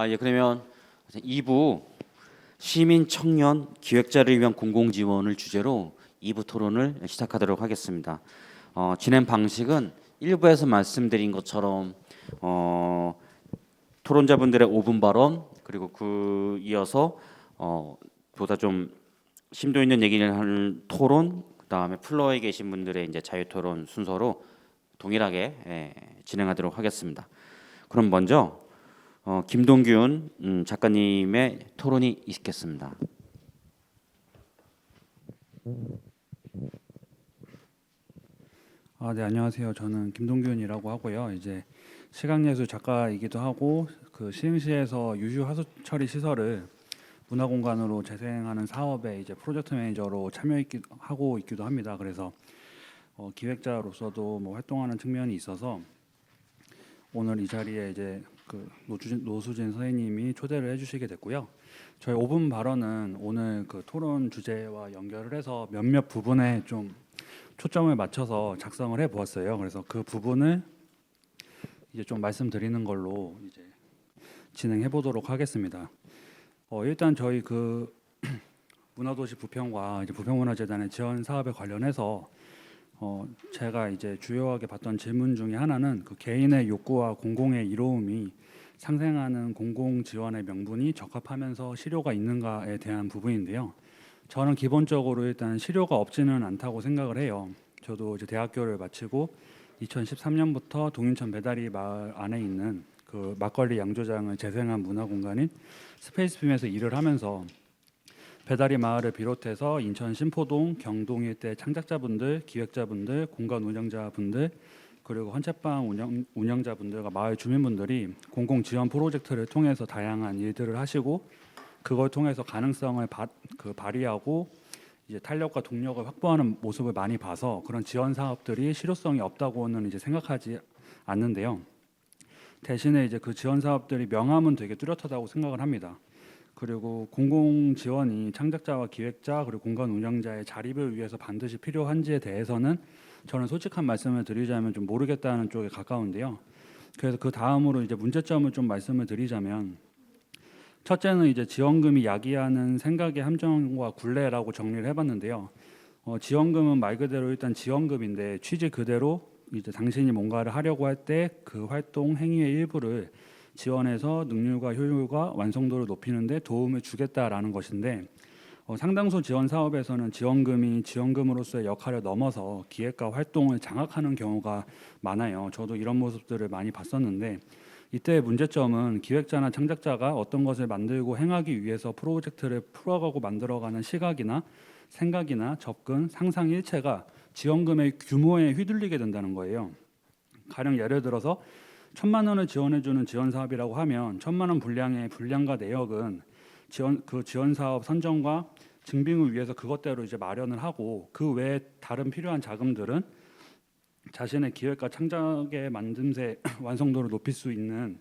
예, 그러면 2부 시민 청년 기획자를 위한 공공 지원을 주제로 2부 토론을 시작하도록 하겠습니다. 진행 방식은 1부에서 말씀드린 것처럼 토론자분들의 5분 발언, 그리고 그 이어서 보다 좀 심도 있는 얘기를 하는 토론, 그다음에 플로어에 계신 분들의 이제 자유 토론 순서로 동일하게 진행하도록 하겠습니다. 그럼 먼저 김동균 작가님의 토론이 있겠습니다. 네, 안녕하세요. 저는 김동균이라고 하고요. 이제 시각예술 작가이기도 하고 그 시흥시에서 유휴 하수처리 시설을 문화공간으로 재생하는 사업에 이제 프로젝트 매니저로 참여하고 있기도 합니다. 그래서 기획자로서도 뭐 활동하는 측면이 있어서 오늘 이 자리에 이제 그 노수진 선생님이 초대를 해주시게 됐고요. 저희 5분 발언은 오늘 그 토론 주제와 연결을 해서 몇몇 부분에 좀 초점을 맞춰서 작성을 해 보았어요. 그래서 그 부분을 이제 좀 말씀드리는 걸로 이제 진행해 보도록 하겠습니다. 일단 저희 그 문화도시 부평과 이제 부평문화재단의 지원 사업에 관련해서 제가 이제 주요하게 봤던 질문 중에 하나는 그 개인의 욕구와 공공의 이로움이 상생하는 공공 지원의 명분이 적합하면서 실효가 있는가에 대한 부분인데요. 저는 기본적으로 일단 실효가 없지는 않다고 생각을 해요. 저도 이제 대학교를 마치고 2013년부터 동인천 배다리 마을 안에 있는 그 막걸리 양조장을 재생한 문화공간인 스페이스빔에서 일을 하면서 배다리 마을을 비롯해서 인천 신포동, 경동 일대 창작자분들, 기획자분들, 공간 운영자분들, 그리고 헌책방 운영자분들과 마을 주민분들이 공공 지원 프로젝트를 통해서 다양한 일들을 하시고 그걸 통해서 가능성을 발휘하고 이제 탄력과 동력을 확보하는 모습을 많이 봐서 그런 지원 사업들이 실효성이 없다고는 이제 생각하지 않는데요. 대신에 이제 그 지원 사업들이 명함은 되게 뚜렷하다고 생각을 합니다. 그리고 공공 지원이 창작자와 기획자 그리고 공간 운영자의 자립을 위해서 반드시 필요한지에 대해서는 저는 솔직한 말씀을 드리자면 좀 모르겠다는 쪽에 가까운데요. 그래서 그 다음으로 이제 문제점을 좀 말씀을 드리자면 첫째는 이제 지원금이 야기하는 생각의 함정과 굴레라고 정리를 해봤는데요. 지원금은 말 그대로 일단 지원금인데 취지 그대로 이제 당신이 뭔가를 하려고 할 때 그 활동 행위의 일부를 지원해서 능률과 효율과 완성도를 높이는 데 도움을 주겠다라는 것인데 상당수 지원 사업에서는 지원금이 지원금으로서의 역할을 넘어서 기획과 활동을 장악하는 경우가 많아요. 저도 이런 모습들을 많이 봤었는데 이때의 문제점은 기획자나 창작자가 어떤 것을 만들고 행하기 위해서 프로젝트를 풀어가고 만들어가는 시각이나 생각이나 접근, 상상 일체가 지원금의 규모에 휘둘리게 된다는 거예요. 가령 예를 들어서 1,000만 원을 지원해주는 지원 사업이라고 하면 1,000만 원 분량의 분량과 내역은 지원 사업 선정과 증빙을 위해서 그것대로 이제 마련을 하고 그 외에 다른 필요한 자금들은 자신의 기획과 창작의 만듦새 완성도를 높일 수 있는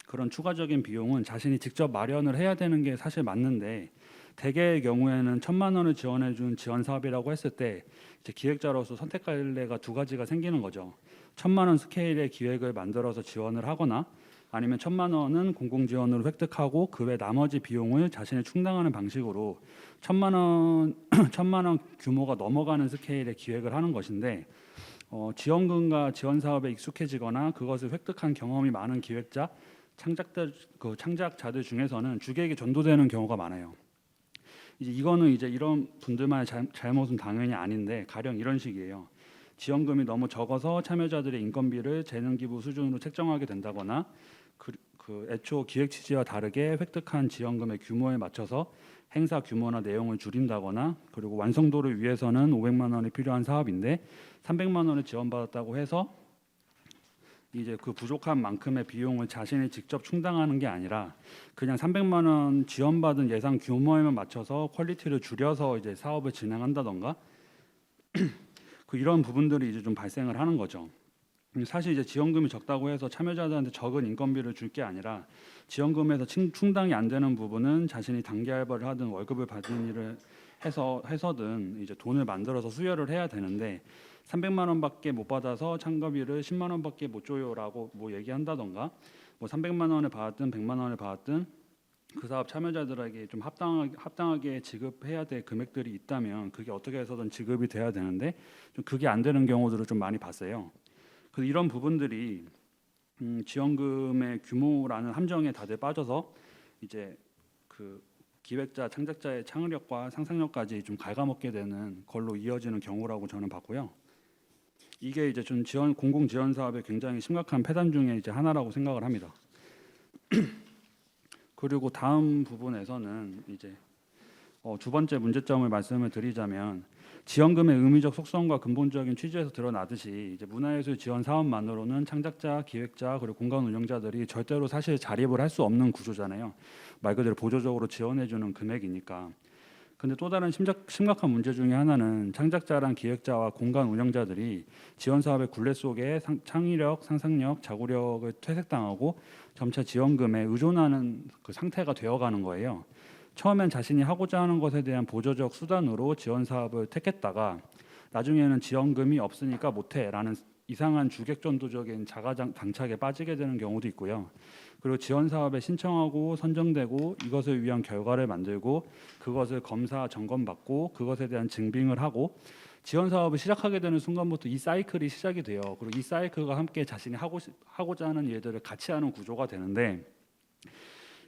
그런 추가적인 비용은 자신이 직접 마련을 해야 되는 게 사실 맞는데 대개의 경우에는 1,000만 원을 지원해준 지원 사업이라고 했을 때 이제 기획자로서 선택할래가 두 가지가 생기는 거죠. 1,000만 원 스케일의 기획을 만들어서 지원을 하거나 아니면 1,000만 원은 공공 지원으로 획득하고 그 외 나머지 비용을 자신이 충당하는 방식으로 1,000만 원 1,000만 원 규모가 넘어가는 스케일의 기획을 하는 것인데 지원금과 지원 사업에 익숙해지거나 그것을 획득한 경험이 많은 기획자, 창작자들 중에서는 주객이 전도되는 경우가 많아요. 이거는 이제 이런 분들만의 잘못은 당연히 아닌데 가령 이런 식이에요. 지원금이 너무 적어서 참여자들의 인건비를 재능 기부 수준으로 책정하게 된다거나 그 애초 기획 취지와 다르게 획득한 지원금의 규모에 맞춰서 행사 규모나 내용을 줄인다거나 그리고 완성도를 위해서는 500만 원이 필요한 사업인데 300만 원을 지원받았다고 해서 이제 그 부족한 만큼의 비용을 자신이 직접 충당하는 게 아니라 그냥 300만 원 지원받은 예상 규모에만 맞춰서 퀄리티를 줄여서 이제 사업을 진행한다던가 이런 부분들이 이제 좀 발생을 하는 거죠. 사실 이제 지원금이 적다고 해서 참여자들한테 적은 인건비를 줄 게 아니라 지원금에서 충당이 안 되는 부분은 자신이 단기 알바를 하든 월급을 받은 일을 해서든 이제 돈을 만들어서 수여를 해야 되는데 300만 원밖에 못 받아서 참가비를 10만 원밖에 못 줘요라고 뭐 얘기한다던가 뭐 300만 원을 받았든 100만 원을 받았든 그 사업 참여자들에게 좀 합당하게 지급해야 될 금액들이 있다면 그게 어떻게 해서든 지급이 돼야 되는데 좀 그게 안 되는 경우들을 좀 많이 봤어요. 그래서 이런 부분들이 지원금의 규모라는 함정에 다들 빠져서 이제 그 기획자, 창작자의 창의력과 상상력까지 좀 갉아먹게 되는 걸로 이어지는 경우라고 저는 봤고요. 이게 이제 좀 공공 지원 사업의 굉장히 심각한 폐단 중에 이제 하나라고 생각을 합니다. 그리고 다음 부분에서는 이제 두 번째 문제점을 말씀을 드리자면 지원금의 의미적 속성과 근본적인 취지에서 드러나듯이 이제 문화예술 지원 사업만으로는 창작자, 기획자 그리고 공간 운영자들이 절대로 사실 자립을 할 수 없는 구조잖아요. 말 그대로 보조적으로 지원해주는 금액이니까. 근데 또 다른 심각한 문제 중에 하나는 창작자랑 기획자와 공간 운영자들이 지원 사업의 굴레 속에 창의력, 상상력, 자구력을 퇴색당하고 점차 지원금에 의존하는 그 상태가 되어가는 거예요. 처음엔 자신이 하고자 하는 것에 대한 보조적 수단으로 지원 사업을 택했다가 나중에는 지원금이 없으니까 못해라는 이상한 주객전도적인 자가당착에 빠지게 되는 경우도 있고요. 그리고 지원 사업에 신청하고 선정되고 이것을 위한 결과를 만들고 그것을 검사 점검받고 그것에 대한 증빙을 하고 지원 사업을 시작하게 되는 순간부터 이 사이클이 시작이 돼요. 그리고 이 사이클과 함께 자신이 하고자 하는 일들을 같이 하는 구조가 되는데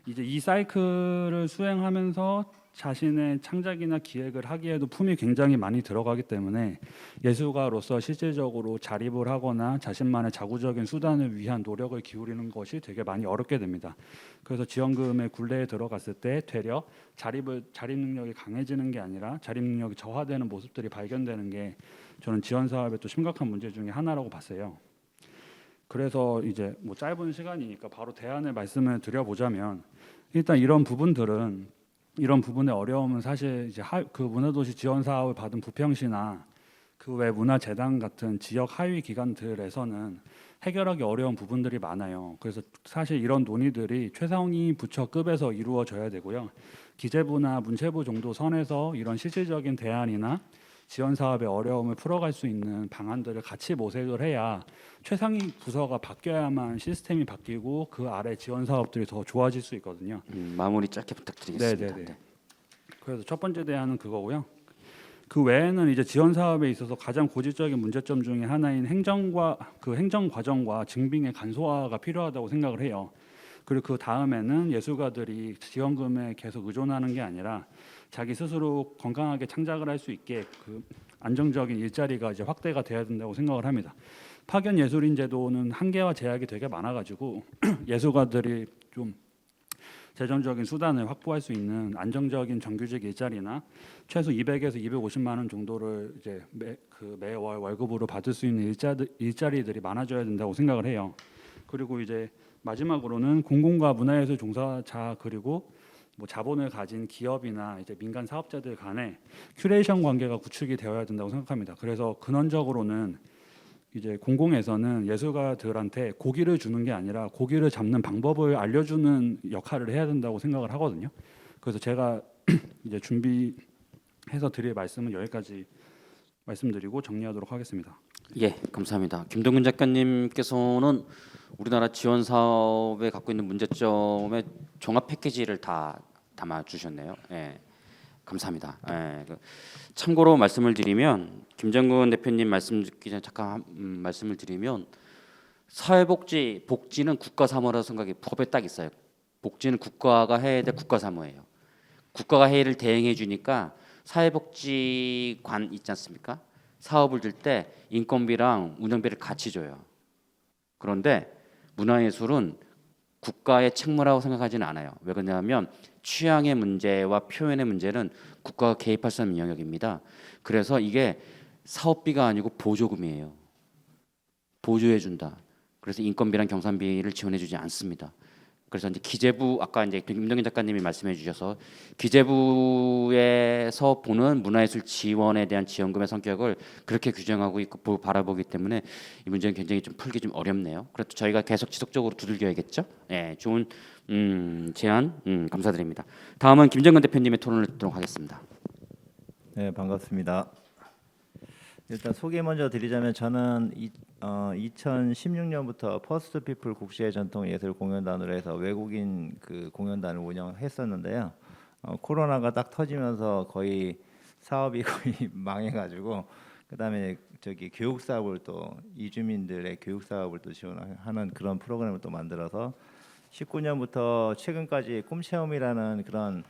이제 이 사이클을 수행하면서 자신의 창작이나 기획을 하기에도 품이 굉장히 많이 들어가기 때문에 예술가로서 실질적으로 자립을 하거나 자신만의 자구적인 수단을 위한 노력을 기울이는 것이 되게 많이 어렵게 됩니다. 그래서 지원금의 굴레에 들어갔을 때 되려 자립 능력이 강해지는 게 아니라 자립 능력이 저하되는 모습들이 발견되는 게 저는 지원 사업의 또 심각한 문제 중에 하나라고 봤어요. 그래서 이제 뭐 짧은 시간이니까 바로 대안을 말씀을 드려보자면 일단 이런 부분의 어려움은 사실 이제 그 문화도시 지원 사업을 받은 부평시나 그 외 문화재단 같은 지역 하위 기관들에서는 해결하기 어려운 부분들이 많아요. 그래서 사실 이런 논의들이 최상위 부처급에서 이루어져야 되고요. 기재부나 문체부 정도 선에서 이런 실질적인 대안이나 지원 사업의 어려움을 풀어갈 수 있는 방안들을 같이 모색을 해야 최상위 부서가 바뀌어야만 시스템이 바뀌고 그 아래 지원 사업들이 더 좋아질 수 있거든요. 마무리 짧게 부탁드리겠습니다. 네네네. 네. 그래서 첫 번째 대안은 그거고요. 그 외에는 이제 지원 사업에 있어서 가장 고질적인 문제점 중에 하나인 행정 과정과 증빙의 간소화가 필요하다고 생각을 해요. 그리고 그 다음에는 예술가들이 지원금에 계속 의존하는 게 아니라 자기 스스로 건강하게 창작을 할 수 있게 그 안정적인 일자리가 이제 확대가 돼야 된다고 생각을 합니다. 파견 예술인 제도는 한계와 제약이 되게 많아가지고 예술가들이 좀 재정적인 수단을 확보할 수 있는 안정적인 정규직 일자리나 최소 200에서 250만 원 정도를 이제 매월 월급으로 받을 수 있는 일자리들이 많아져야 된다고 생각을 해요. 그리고 이제 마지막으로는 공공과 문화예술 종사자 그리고 뭐 자본을 가진 기업이나 이제 민간 사업자들 간의 큐레이션 관계가 구축이 되어야 된다고 생각합니다. 그래서 근원적으로는 이제 공공에서는 예술가들한테 고기를 주는 게 아니라 고기를 잡는 방법을 알려주는 역할을 해야 된다고 생각을 하거든요. 그래서 제가 이제 준비해서 드릴 말씀은 여기까지 말씀드리고 정리하도록 하겠습니다. 예, 감사합니다. 김동균 작가님께서는 우리나라 지원 사업에 갖고 있는 문제점의 종합 패키지를 다 담아 주셨네요. 예, 감사합니다. 예, 참고로 말씀을 드리면 김정근 대표님 말씀 듣기 전에 잠깐 말씀을 드리면 복지는 국가 사무라고 생각이 법에 딱 있어요. 복지는 국가가 해야 될 국가 사무예요. 국가가 해를 대행해 주니까 사회복지관 있지 않습니까? 사업을 들 때 인건비랑 운영비를 같이 줘요. 그런데 문화예술은 국가의 책무라고 생각하지는 않아요. 왜 그러냐면 취향의 문제와 표현의 문제는 국가가 개입할 수 없는 영역입니다. 그래서 이게 사업비가 아니고 보조금이에요. 보조해 준다. 그래서 인건비랑 경산비를 지원해 주지 않습니다. 그래서 이제 기재부 아까 이제 김동균 작가님이 말씀해 주셔서 기재부에서 보는 문화예술 지원에 대한 지원금의 성격을 그렇게 규정하고 있고 바라보기 때문에 이 문제는 굉장히 좀 풀기 좀 어렵네요. 그래도 저희가 계속 지속적으로 두들겨야겠죠. 네, 좋은 제안 감사드립니다. 다음은 김정근 대표님의 토론을 듣도록 하겠습니다. 네, 반갑습니다. 일단 소개 먼저 드리자면 저는 2016년부터 퍼스트 피플 국제 전통 예술 공연단으로 해서 외국인 그 공연단을 운영했었는데요. 코로나가 딱 터지면서 거의 사업이 거의 망해가지고 그다음에 저기 교육 사업을 또 이주민들의 교육 사업을 또 지원하는 그런 프로그램을 또 만들어서 19년부터 최근까지 꿈체험이라는 그런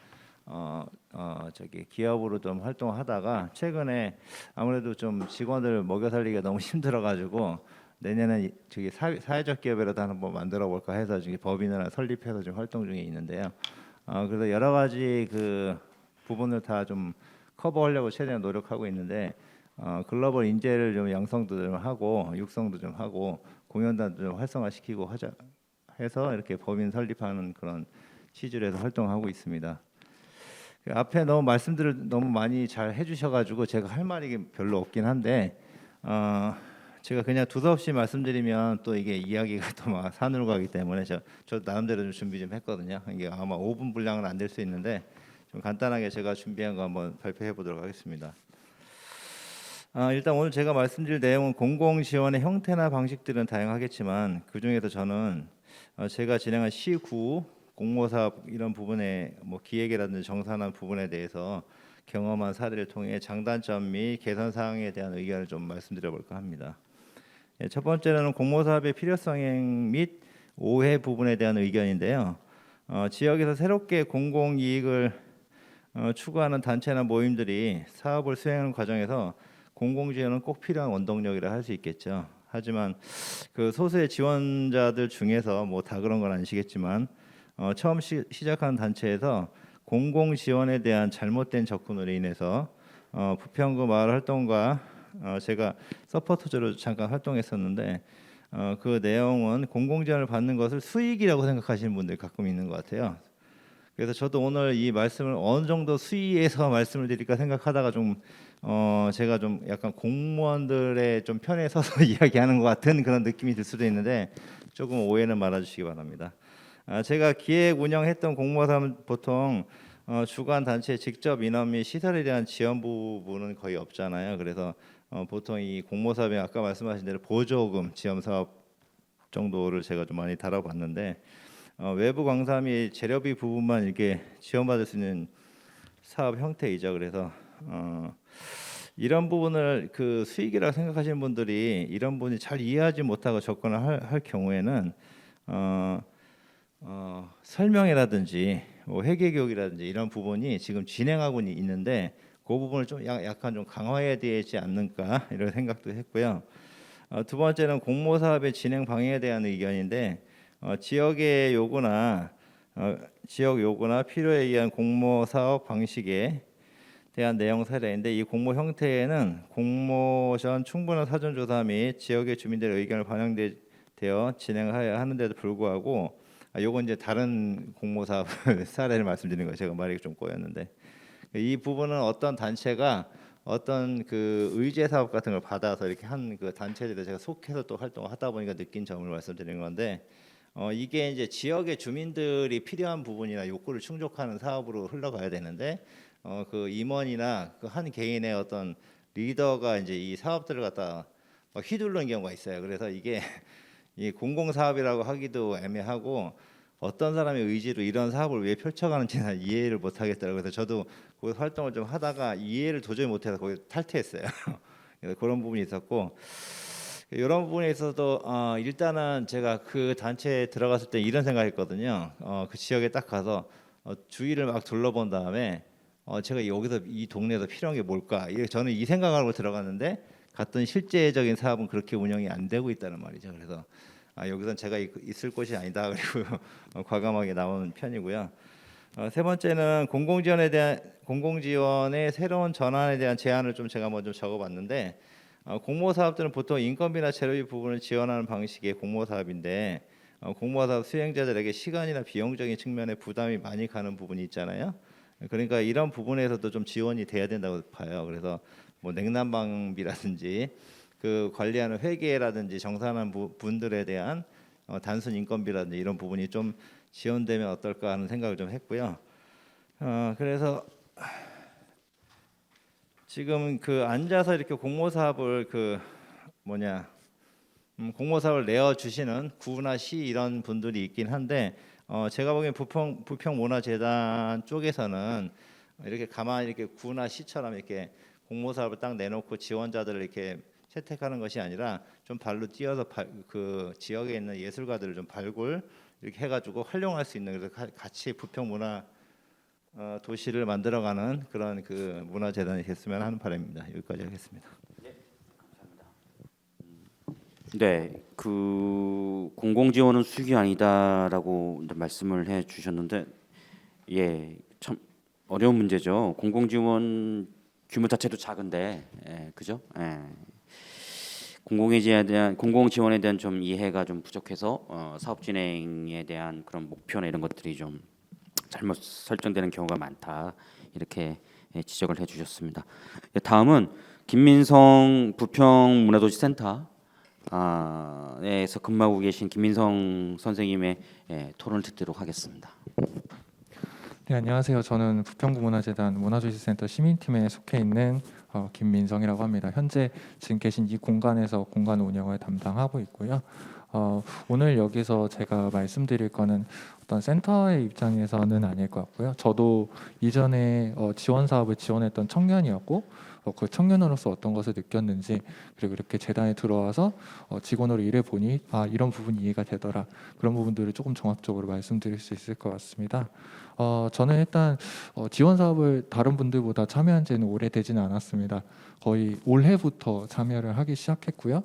저기 기업으로 좀 활동하다가 최근에 아무래도 좀 직원들 먹여 살리기가 너무 힘들어가지고 내년에 저기 사회적 기업이라도 한번 만들어 볼까 해서 지금 법인을 하나 설립해서 지금 활동 중에 있는데요. 그래서 여러 가지 그 부분을 다 좀 커버하려고 최대한 노력하고 있는데 글로벌 인재를 좀 양성도 좀 하고 육성도 좀 하고 공연단도 좀 활성화시키고 하자 해서 이렇게 법인 설립하는 그런 취지로 해서 활동하고 있습니다. 그 앞에 너무 말씀들을 너무 많이 잘 해주셔가지고 제가 할 말이 별로 없긴 한데 제가 그냥 두서없이 말씀드리면 또 이게 이야기가 또 막 산으로 가기 때문에 저 나름대로 좀 준비 좀 했거든요. 이게 아마 5분 분량은 안 될 수 있는데 좀 간단하게 제가 준비한 거 한번 발표해 보도록 하겠습니다. 일단 오늘 제가 말씀드릴 내용은 공공 지원의 형태나 방식들은 다양하겠지만 그 중에서 저는 제가 진행한 시구 공모사업 이런 부분에 뭐 기획이라든지 정산한 부분에 대해서 경험한 사례를 통해 장단점 및 개선 사항에 대한 의견을 좀 말씀드려 볼까 합니다. 첫 번째는 공모사업의 필요성 및 오해 부분에 대한 의견인데요. 지역에서 새롭게 공공이익을 추구하는 단체나 모임들이 사업을 수행하는 과정에서 공공지원은 꼭 필요한 원동력이라 할 수 있겠죠. 하지만 그 소수의 지원자들 중에서 뭐 다 그런 건 아니시겠지만 처음 시작하는 단체에서 공공 지원에 대한 잘못된 접근으로 인해서 부평구 마을 활동가 제가 서포터즈로 잠깐 활동했었는데 그 내용은 공공 지원을 받는 것을 수익이라고 생각하시는 분들이 가끔 있는 것 같아요. 그래서 저도 오늘 이 말씀을 어느 정도 수위에서 말씀을 드릴까 생각하다가 좀 제가 좀 약간 공무원들의 좀 편에 서서 이야기하는 것 같은 그런 느낌이 들 수도 있는데 조금 오해는 말아주시기 바랍니다. 제가 기획 운영했던 공모사는 보통 주관 단체 직접 인원 및 시설에 대한 지원 부분은 거의 없잖아요. 그래서 보통 이 공모사업에 아까 말씀하신 대로 보조금 지원 사업 정도를 제가 좀 많이 다뤄봤는데 외부 강사 및 재료비 부분만 이렇게 지원받을 수 있는 사업 형태이죠. 그래서 이런 부분을 그 수익이라고 생각하시는 분들이 이런 부분이 잘 이해하지 못하고 접근을 할 경우에는 설명회라든지 뭐 회계 교육이라든지 이런 부분이 지금 진행하고 있는데 그 부분을 좀 약간 좀 강화해야 되지 않는가 이런 생각도 했고요. 두 번째는 공모 사업의 진행 방향에 대한 의견인데 지역의 요구나 지역 요구나 필요에 의한 공모 사업 방식에 대한 내용 사례인데 이 공모 형태에는 공모전 충분한 사전 조사 및 지역의 주민들의 의견을 반영되어 진행해야 하는데도 불구하고 요건 이제 다른 공모 사업 사례를 말씀드리는 거예요. 제가 말이 좀 꼬였는데 이 부분은 어떤 단체가 어떤 그 의제 사업 같은 걸 받아서 이렇게 한 그 단체들에 제가 속해서 또 활동을 하다 보니까 느낀 점을 말씀드리는 건데 이게 이제 지역의 주민들이 필요한 부분이나 욕구를 충족하는 사업으로 흘러가야 되는데 그 임원이나 그 한 개인의 어떤 리더가 이제 이 사업들을 갖다 막 휘두르는 경우가 있어요. 그래서 이게 이 공공 사업이라고 하기도 애매하고 어떤 사람의 의지로 이런 사업을 왜 펼쳐가는지는 이해를 못 하겠더라고요. 그래서 저도 그 활동을 좀 하다가 이해를 도저히 못해서 거기 탈퇴했어요. 그래서 그런 부분이 있었고 이런 부분에 있어서도 일단은 제가 그 단체에 들어갔을 때 이런 생각했거든요. 그 지역에 딱 가서 주위를 막 둘러본 다음에 제가 여기서 이 동네에서 필요한 게 뭘까? 저는 이 생각하고 들어갔는데 갔던 실제적인 사업은 그렇게 운영이 안 되고 있다는 말이죠. 그래서 여기선 제가 있을 곳이 아니다. 그리고 과감하게 나오는 편이고요. 세 번째는 공공지원의 새로운 전환에 대한 제안을 좀 제가 먼저 적어봤는데 공모 사업들은 보통 인건비나 재료비 부분을 지원하는 방식의 공모 사업인데 공모 사업 수행자들에게 시간이나 비용적인 측면에 부담이 많이 가는 부분이 있잖아요. 그러니까 이런 부분에서도 좀 지원이 돼야 된다고 봐요. 그래서 뭐 냉난방비라든지 그 관리하는 회계라든지 정산한 분들에 대한 단순 인건비라든지 이런 부분이 좀 지원되면 어떨까 하는 생각을 좀 했고요. 그래서 지금 그 앉아서 이렇게 공모사업을 그 뭐냐 공모사업을 내어 주시는 구나 시 이런 분들이 있긴 한데 제가 보기엔 부평문화재단 쪽에서는 이렇게 가만히 이렇게 구나 시처럼 이렇게 공모사업을 딱 내놓고 지원자들을 이렇게 채택하는 것이 아니라 좀 발로 뛰어서 그 지역에 있는 예술가들을 좀 발굴 이렇게 해가지고 활용할 수 있는, 그래서 같이 부평문화 도시를 만들어가는 그런 그 문화재단이 됐으면 하는 바람입니다. 여기까지 하겠습니다. 네, 그 공공 지원은 수익이 아니다라고 이제 말씀을 해 주셨는데, 예, 참 어려운 문제죠. 공공 지원 규모 자체도 작은데, 그죠? 공공 지원에 대한 좀 이해가 좀 부족해서 사업 진행에 대한 그런 목표나 이런 것들이 좀 잘못 설정되는 경우가 많다, 이렇게 지적을 해주셨습니다. 다음은 김민성 부평문화도시센터 에서 근무하고 계신 김민성 선생님의 토론을 듣도록 하겠습니다. 네, 안녕하세요. 저는 부평구문화재단 문화도시센터 시민팀에 속해 있는 김민성이라고 합니다. 현재 지금 계신 이 공간에서 공간 운영을 담당하고 있고요. 오늘 여기서 제가 말씀드릴 거는 어떤 센터의 입장에서는 아닐 것 같고요. 저도 이전에 지원 사업을 지원했던 청년이었고 그 청년으로서 어떤 것을 느꼈는지, 그리고 이렇게 재단에 들어와서 직원으로 일해 보니 이런 부분이 이해가 되더라, 그런 부분들을 조금 종합적으로 말씀드릴 수 있을 것 같습니다. 저는 일단 지원 사업을 다른 분들보다 참여한 지는 오래되지는 않았습니다. 거의 올해부터 참여를 하기 시작했고요.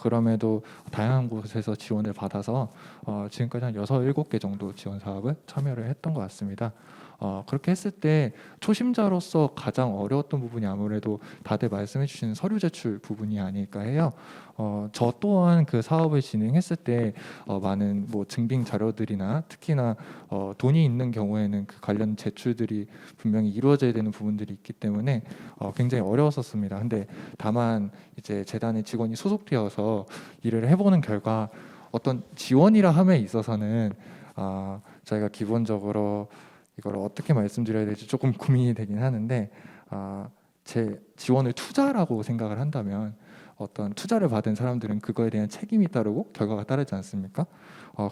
그럼에도 다양한 곳에서 지원을 받아서 지금까지 한 6, 7개 정도 지원 사업을 참여를 했던 것 같습니다. 그렇게 했을 때 초심자로서 가장 어려웠던 부분이 아무래도 다들 말씀해 주시는 서류 제출 부분이 아닐까 해요. 저 또한 그 사업을 진행했을 때 많은 뭐 증빙 자료들이나 특히나 돈이 있는 경우에는 그 관련 제출들이 분명히 이루어져야 되는 부분들이 있기 때문에 굉장히 어려웠었습니다. 근데 다만 이제 재단의 직원이 소속되어서 일을 해보는 결과 어떤 지원이라 함에 있어서는 저희가 기본적으로 이걸 어떻게 말씀드려야 될지 조금 고민이 되긴 하는데, 제 지원을 투자라고 생각을 한다면 어떤 투자를 받은 사람들은 그거에 대한 책임이 따르고 결과가 따르지 않습니까?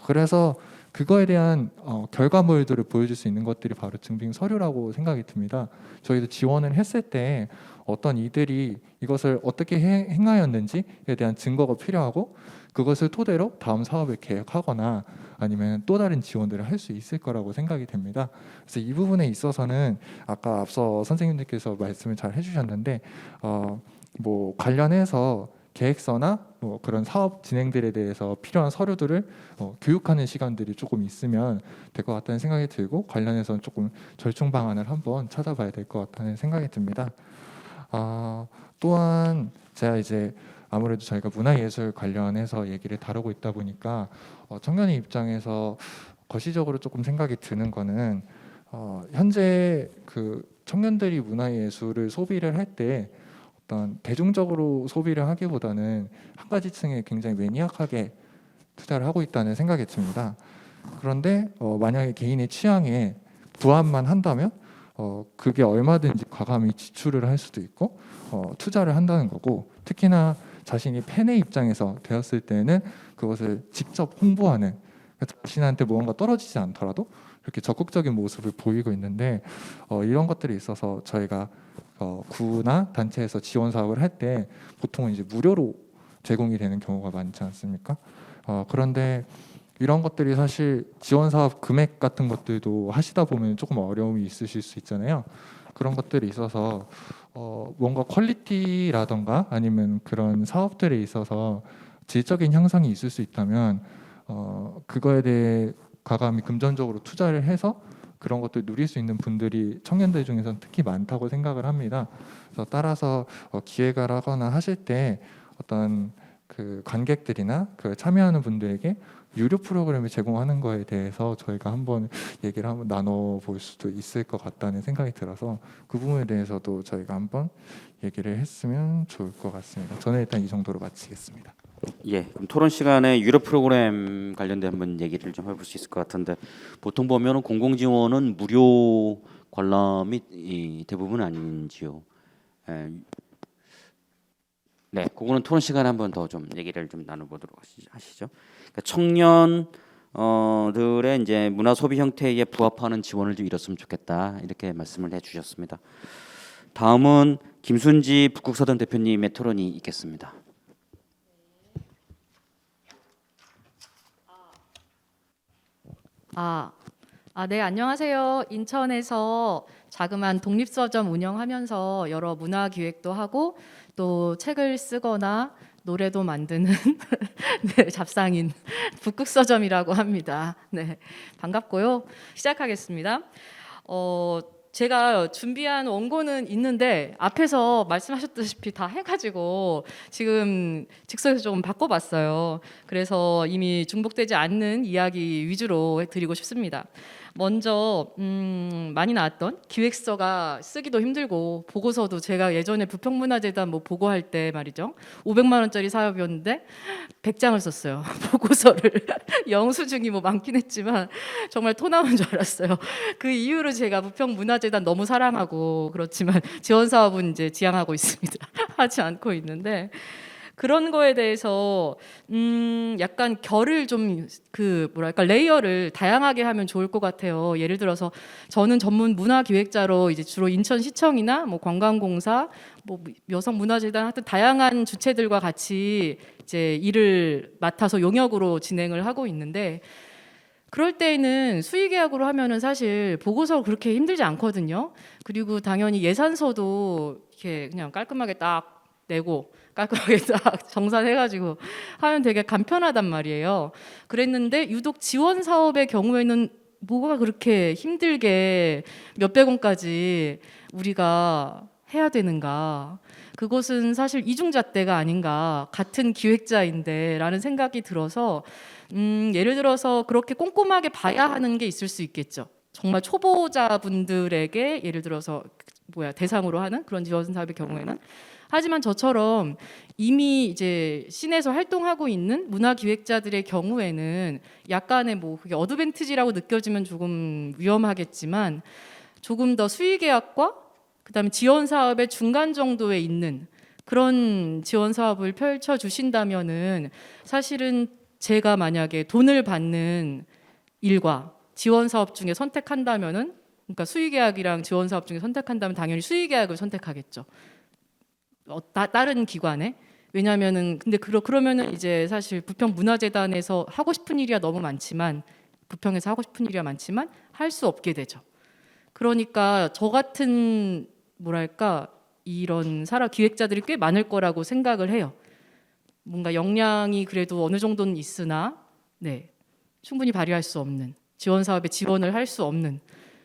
그래서 그거에 대한 결과물들을 보여줄 수 있는 것들이 바로 증빙 서류라고 생각이 듭니다. 저희도 지원을 했을 때 어떤 이들이 이것을 어떻게 행하였는지에 대한 증거가 필요하고, 그것을 토대로 다음 사업을 계획하거나 아니면 또 다른 지원들을 할 수 있을 거라고 생각이 됩니다. 그래서 이 부분에 있어서는 아까 앞서 선생님들께서 말씀을 잘 해주셨는데 뭐 관련해서 계획서나 뭐 그런 사업 진행들에 대해서 필요한 서류들을 교육하는 시간들이 조금 있으면 될 것 같다는 생각이 들고, 관련해서는 조금 절충 방안을 한번 찾아봐야 될 것 같다는 생각이 듭니다. 또한 제가 이제 아무래도 저희가 문화예술 관련해서 얘기를 다루고 있다 보니까 청년의 입장에서 거시적으로 조금 생각이 드는 거는 현재 그 청년들이 문화예술을 소비를 할 때 어떤 대중적으로 소비를 하기보다는 한 가지 층에 굉장히 매니악하게 투자를 하고 있다는 생각이 듭니다. 그런데 만약에 개인의 취향에 부합만 한다면 그게 얼마든지 과감히 지출을 할 수도 있고 투자를 한다는 거고, 특히나 자신이 팬의 입장에서 되었을 때는 그것을 직접 홍보하는, 자신한테 무언가 떨어지지 않더라도 이렇게 적극적인 모습을 보이고 있는데, 이런 것들이 있어서 저희가 구나 단체에서 지원 사업을 할 때 보통은 이제 무료로 제공이 되는 경우가 많지 않습니까? 그런데 이런 것들이 사실 지원 사업 금액 같은 것들도 하시다 보면 조금 어려움이 있으실 수 있잖아요. 그런 것들이 있어서 뭔가 퀄리티라던가 아니면 그런 사업들에 있어서 질적인 향상이 있을 수 있다면 그거에 대해 과감히 금전적으로 투자를 해서 그런 것들 누릴 수 있는 분들이 청년들 중에서는 특히 많다고 생각을 합니다. 그래서 따라서 기획을 하거나 하실 때 어떤 그 관객들이나 그 참여하는 분들에게 유료 프로그램을 제공하는 거에 대해서 저희가 한번 얘기를 한번 나눠볼 수도 있을 것 같다는 생각이 들어서 그 부분에 대해서도 저희가 한번 얘기를 했으면 좋을 것 같습니다. 저는 일단 이 정도로 마치겠습니다. 예, 그럼 토론 시간에 유료 프로그램 관련된 한번 얘기를 좀 해볼 수 있을 것 같은데, 보통 보면은 공공 지원은 무료 관람이 대부분 아닌지요? 에, 네, 그거는 토론 시간에 한번 더 좀 얘기를 좀 나눠보도록 하시죠. 그러니까 청년들의 이제 문화 소비 형태에 부합하는 지원을 좀 이뤘으면 좋겠다 이렇게 말씀을 해주셨습니다. 다음은 김순지 북극서점 대표님의 토론이 있겠습니다. 네, 안녕하세요. 인천에서 자그마한 독립서점 운영하면서 여러 문화 기획도 하고 또 책을 쓰거나 노래도 만드는 네, 잡상인 북극서점이라고 합니다. 네, 반갑고요. 시작하겠습니다. 제가 준비한 원고는 있는데 앞에서 말씀하셨다시피 다 해가지고 지금 즉석에서 조금 바꿔봤어요. 그래서 이미 중복되지 않는 이야기 위주로 드리고 싶습니다. 먼저 많이 나왔던 기획서가 쓰기도 힘들고 보고서도 제가 예전에 부평문화재단 뭐 보고할 때 말이죠, 500만 원짜리 사업이었는데 100장을 썼어요. 보고서를 영수증이 뭐 많긴 했지만 정말 토 나온 줄 알았어요. 그 이후로 제가 부평문화재단 너무 사랑하고 그렇지만 지원 사업은 이제 지양하고 있습니다. 하지 않고 있는데 그런 거에 대해서 약간 결을 좀 뭐랄까 레이어를 다양하게 하면 좋을 것 같아요. 예를 들어서 저는 전문 문화 기획자로 이제 주로 인천시청이나 뭐 관광공사, 뭐 여성문화재단 하여튼 다양한 주체들과 같이 이제 일을 맡아서 용역으로 진행을 하고 있는데 그럴 때에는 수의계약으로 하면은 사실 보고서 그렇게 힘들지 않거든요. 그리고 당연히 예산서도 이렇게 그냥 깔끔하게 딱 내고 깔끔하게 딱 정산해가지고 하면 되게 간편하단 말이에요. 그랬는데 유독 지원 사업의 경우에는 뭐가 그렇게 힘들게 몇백 원까지 우리가 해야 되는가? 그것은 사실 이중잣대가 아닌가, 같은 기획자인데 라는 생각이 들어서 예를 들어서 그렇게 꼼꼼하게 봐야 하는 게 있을 수 있겠죠. 정말 초보자분들에게 예를 들어서 대상으로 하는 그런 지원 사업의 경우에는. 하지만 저처럼 이미 이제 시내에서 활동하고 있는 문화 기획자들의 경우에는 약간의 뭐 그게 어드밴티지라고 느껴지면 조금 위험하겠지만 조금 더 수의 계약과 그다음에 지원 사업의 중간 정도에 있는 그런 지원 사업을 펼쳐 주신다면은 사실은 제가 만약에 돈을 받는 일과 지원 사업 중에 선택한다면은, 그러니까 수의 계약이랑 지원 사업 중에 선택한다면 당연히 수의 계약을 선택하겠죠. 다른 기관에. 왜냐면은 근데 그러면은 이제 사실 부평 문화재단에서 하고 싶은 일이야 너무 많지만, 부평에서 하고 싶은 일이야 많지만 할 수 없게 되죠. 그러니까 저 같은 뭐랄까 이런 기획자들이 꽤 많을 거라고 생각을 해요. 뭔가 역량이 그래도 어느 정도는 있으나 충분히 발휘할 수 없는, 지원 사업에 지원을 할 수 없는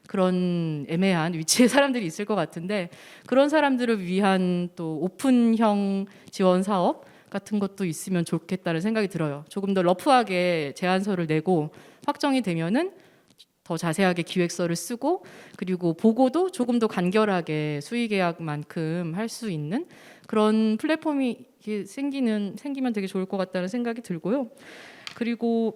그런 애매한 위치에 사람들이 있을 것 같은데, 그런 사람들을 위한 또 오픈형 지원 사업 같은 것도 있으면 좋겠다는 생각이 들어요. 조금 더 러프하게 제안서를 내고 확정이 되면은 더 자세하게 기획서를 쓰고, 그리고 보고도 조금 더 간결하게 수의 계약만큼 할 수 있는 그런 플랫폼이 생기면 되게 좋을 것 같다는 생각이 들고요. 그리고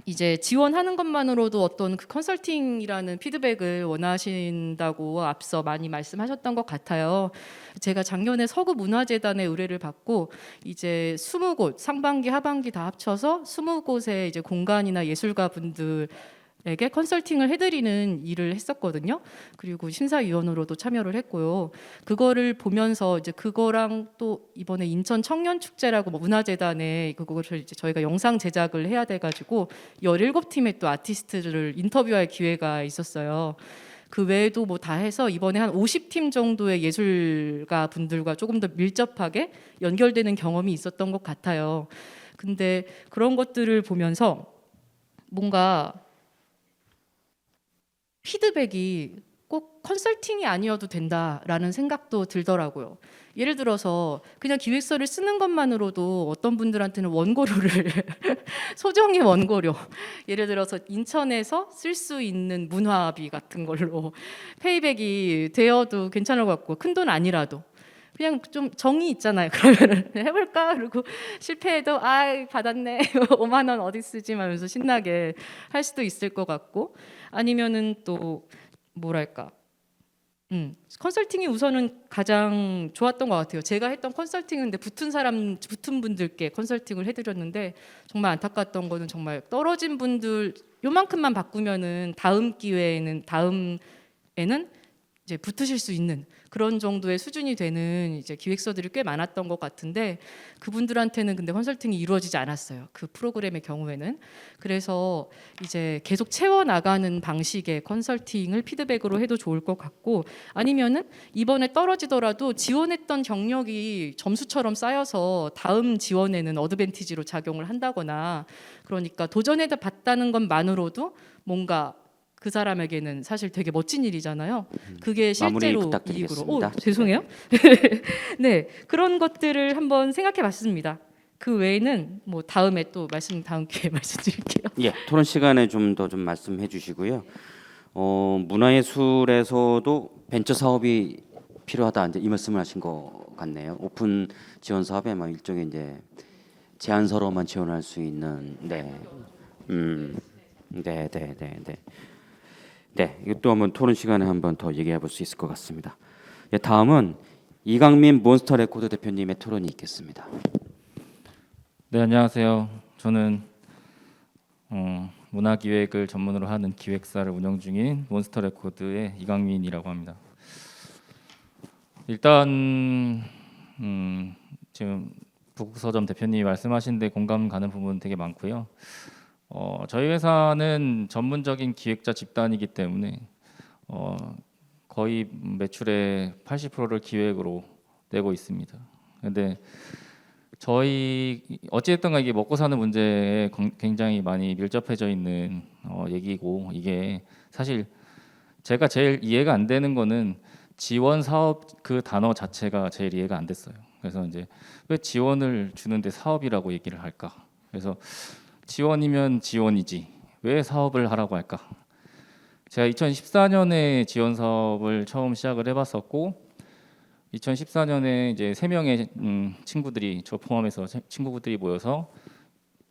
이제 지원하는 것만으로도 어떤 그 컨설팅이라는 피드백을 원하신다고 앞서 많이 말씀하셨던 것 같아요. 제가 작년에 서구문화재단의 의뢰를 받고 이제 20곳, 상반기 하반기 다 합쳐서 20곳의 이제 공간이나 예술가 분들에게 컨설팅을 해드리는 일을 했었거든요. 그리고 심사위원으로도 참여를 했고요. 그거를 보면서 이제 그거랑 또 이번에 인천 청년축제라고 문화재단에 그것을 이제 저희가 영상 제작을 해야 돼가지고 17팀의 또 아티스트를 인터뷰할 기회가 있었어요. 그 외에도 뭐 다 해서 이번에 한 50팀 정도의 예술가 분들과 조금 더 밀접하게 연결되는 경험이 있었던 것 같아요. 근데 그런 것들을 보면서 뭔가 피드백이 꼭 컨설팅이 아니어도 된다라는 생각도 들더라고요. 예를 들어서 그냥 기획서를 쓰는 것만으로도 어떤 분들한테는 원고료를 소정의 원고료, 예를 들어서 인천에서 쓸 수 있는 문화비 같은 걸로 페이백이 되어도 괜찮을 것 같고, 큰 돈 아니라도 그냥 좀 정이 있잖아요. 그러면 해볼까? 그리고 실패해도 받았네 5만 원 어디 쓰지 하면서 신나게 할 수도 있을 것 같고, 아니면은 또 뭐랄까 컨설팅이 우선은 가장 좋았던 것 같아요. 제가 했던 컨설팅인데 붙은 분들께 컨설팅을 해드렸는데 정말 안타까웠던 거는 정말 떨어진 분들 요만큼만 바꾸면은 다음에는 이제 붙으실 수 있는 그런 정도의 수준이 되는 이제 기획서들이 꽤 많았던 것 같은데 그분들한테는 근데 컨설팅이 이루어지지 않았어요. 그 프로그램의 경우에는. 그래서 이제 계속 채워나가는 방식의 컨설팅을 피드백으로 해도 좋을 것 같고 아니면은 이번에 떨어지더라도 지원했던 경력이 점수처럼 쌓여서 다음 지원에는 어드밴티지로 작용을 한다거나 그러니까 도전해 봤다는 것만으로도 뭔가 그 사람에게는 사실 되게 멋진 일이잖아요. 그게 마무리 실제로 부탁드리겠습니다. 이익으로. 죄송해요. 네, 그런 것들을 한번 생각해봤습니다. 그 외에는 뭐 다음에 또 다음 기회에 말씀드릴게요. 예, 토론 시간에 좀 더 좀 말씀해 주시고요. 문화예술에서도 벤처 사업이 필요하다 이제 이 말씀을 하신 것 같네요. 오픈 지원 사업에 막 일종의 이제 제안서로만 지원할 수 있는 네, 이것도 한번 토론 시간에 한번 더 얘기해 볼 수 있을 것 같습니다. 예, 다음은 이강민 몬스터 레코드 대표님의 토론이 있겠습니다. 네, 안녕하세요. 저는 문화기획을 전문으로 하는 기획사를 운영 중인 몬스터 레코드의 이강민이라고 합니다. 일단 지금 북서점 대표님이 말씀하신 데 공감 가는 부분 되게 많고요. 저희 회사는 전문적인 기획자 집단이기 때문에 거의 매출의 80%를 기획으로 내고 있습니다. 근데 저희 어찌됐든 이게 먹고 사는 문제에 굉장히 많이 밀접해져 있는 얘기고 이게 사실 제가 제일 이해가 안 되는 거는 지원 사업 그 단어 자체가 제일 이해가 안 됐어요. 그래서 이제 왜 지원을 주는데 사업이라고 얘기를 할까? 그래서 지원이면 지원이지 왜 사업을 하라고 할까? 제가 2014년에 지원 사업을 처음 시작을 해봤었고 2014년에 이제 3명의 친구들이 저 포함해서 친구들이 모여서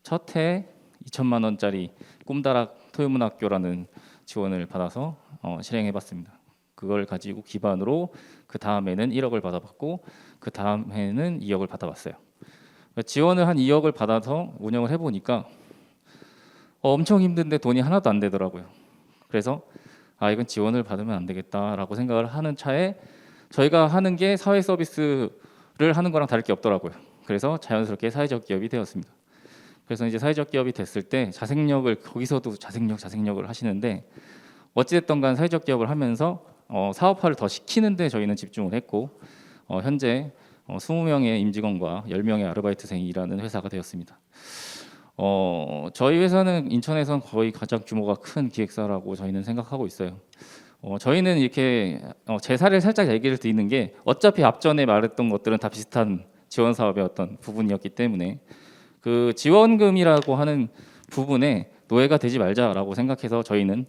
첫 해 2천만 원짜리 꿈다락 토요문학교라는 지원을 받아서 실행해봤습니다. 그걸 가지고 기반으로 그 다음에는 1억을 받아봤고 그 다음 해는 2억을 받아봤어요. 지원을 한 2억을 받아서 운영을 해보니까 엄청 힘든데 돈이 하나도 안 되더라고요. 그래서 이건 지원을 받으면 안 되겠다라고 생각을 하는 차에 저희가 하는 게 사회 서비스를 하는 거랑 다를 게 없더라고요. 그래서 자연스럽게 사회적 기업이 되었습니다. 그래서 이제 사회적 기업이 됐을 때 거기서도 자생력을 하시는데 어찌됐든 간 사회적 기업을 하면서 사업화를 더 시키는데 저희는 집중을 했고 현재 20명의 임직원과 10명의 아르바이트생이 일하는 회사가 되었습니다. 저희 회사는 인천에선 거의 가장 규모가 큰 기획사라고 저희는 생각하고 있어요. 저희는 이렇게 제 사례를 살짝 얘기를 드리는 게 어차피 앞전에 말했던 것들은 다 비슷한 지원 사업의 어떤 부분이었기 때문에 그 지원금이라고 하는 부분에 노예가 되지 말자라고 생각해서 저희는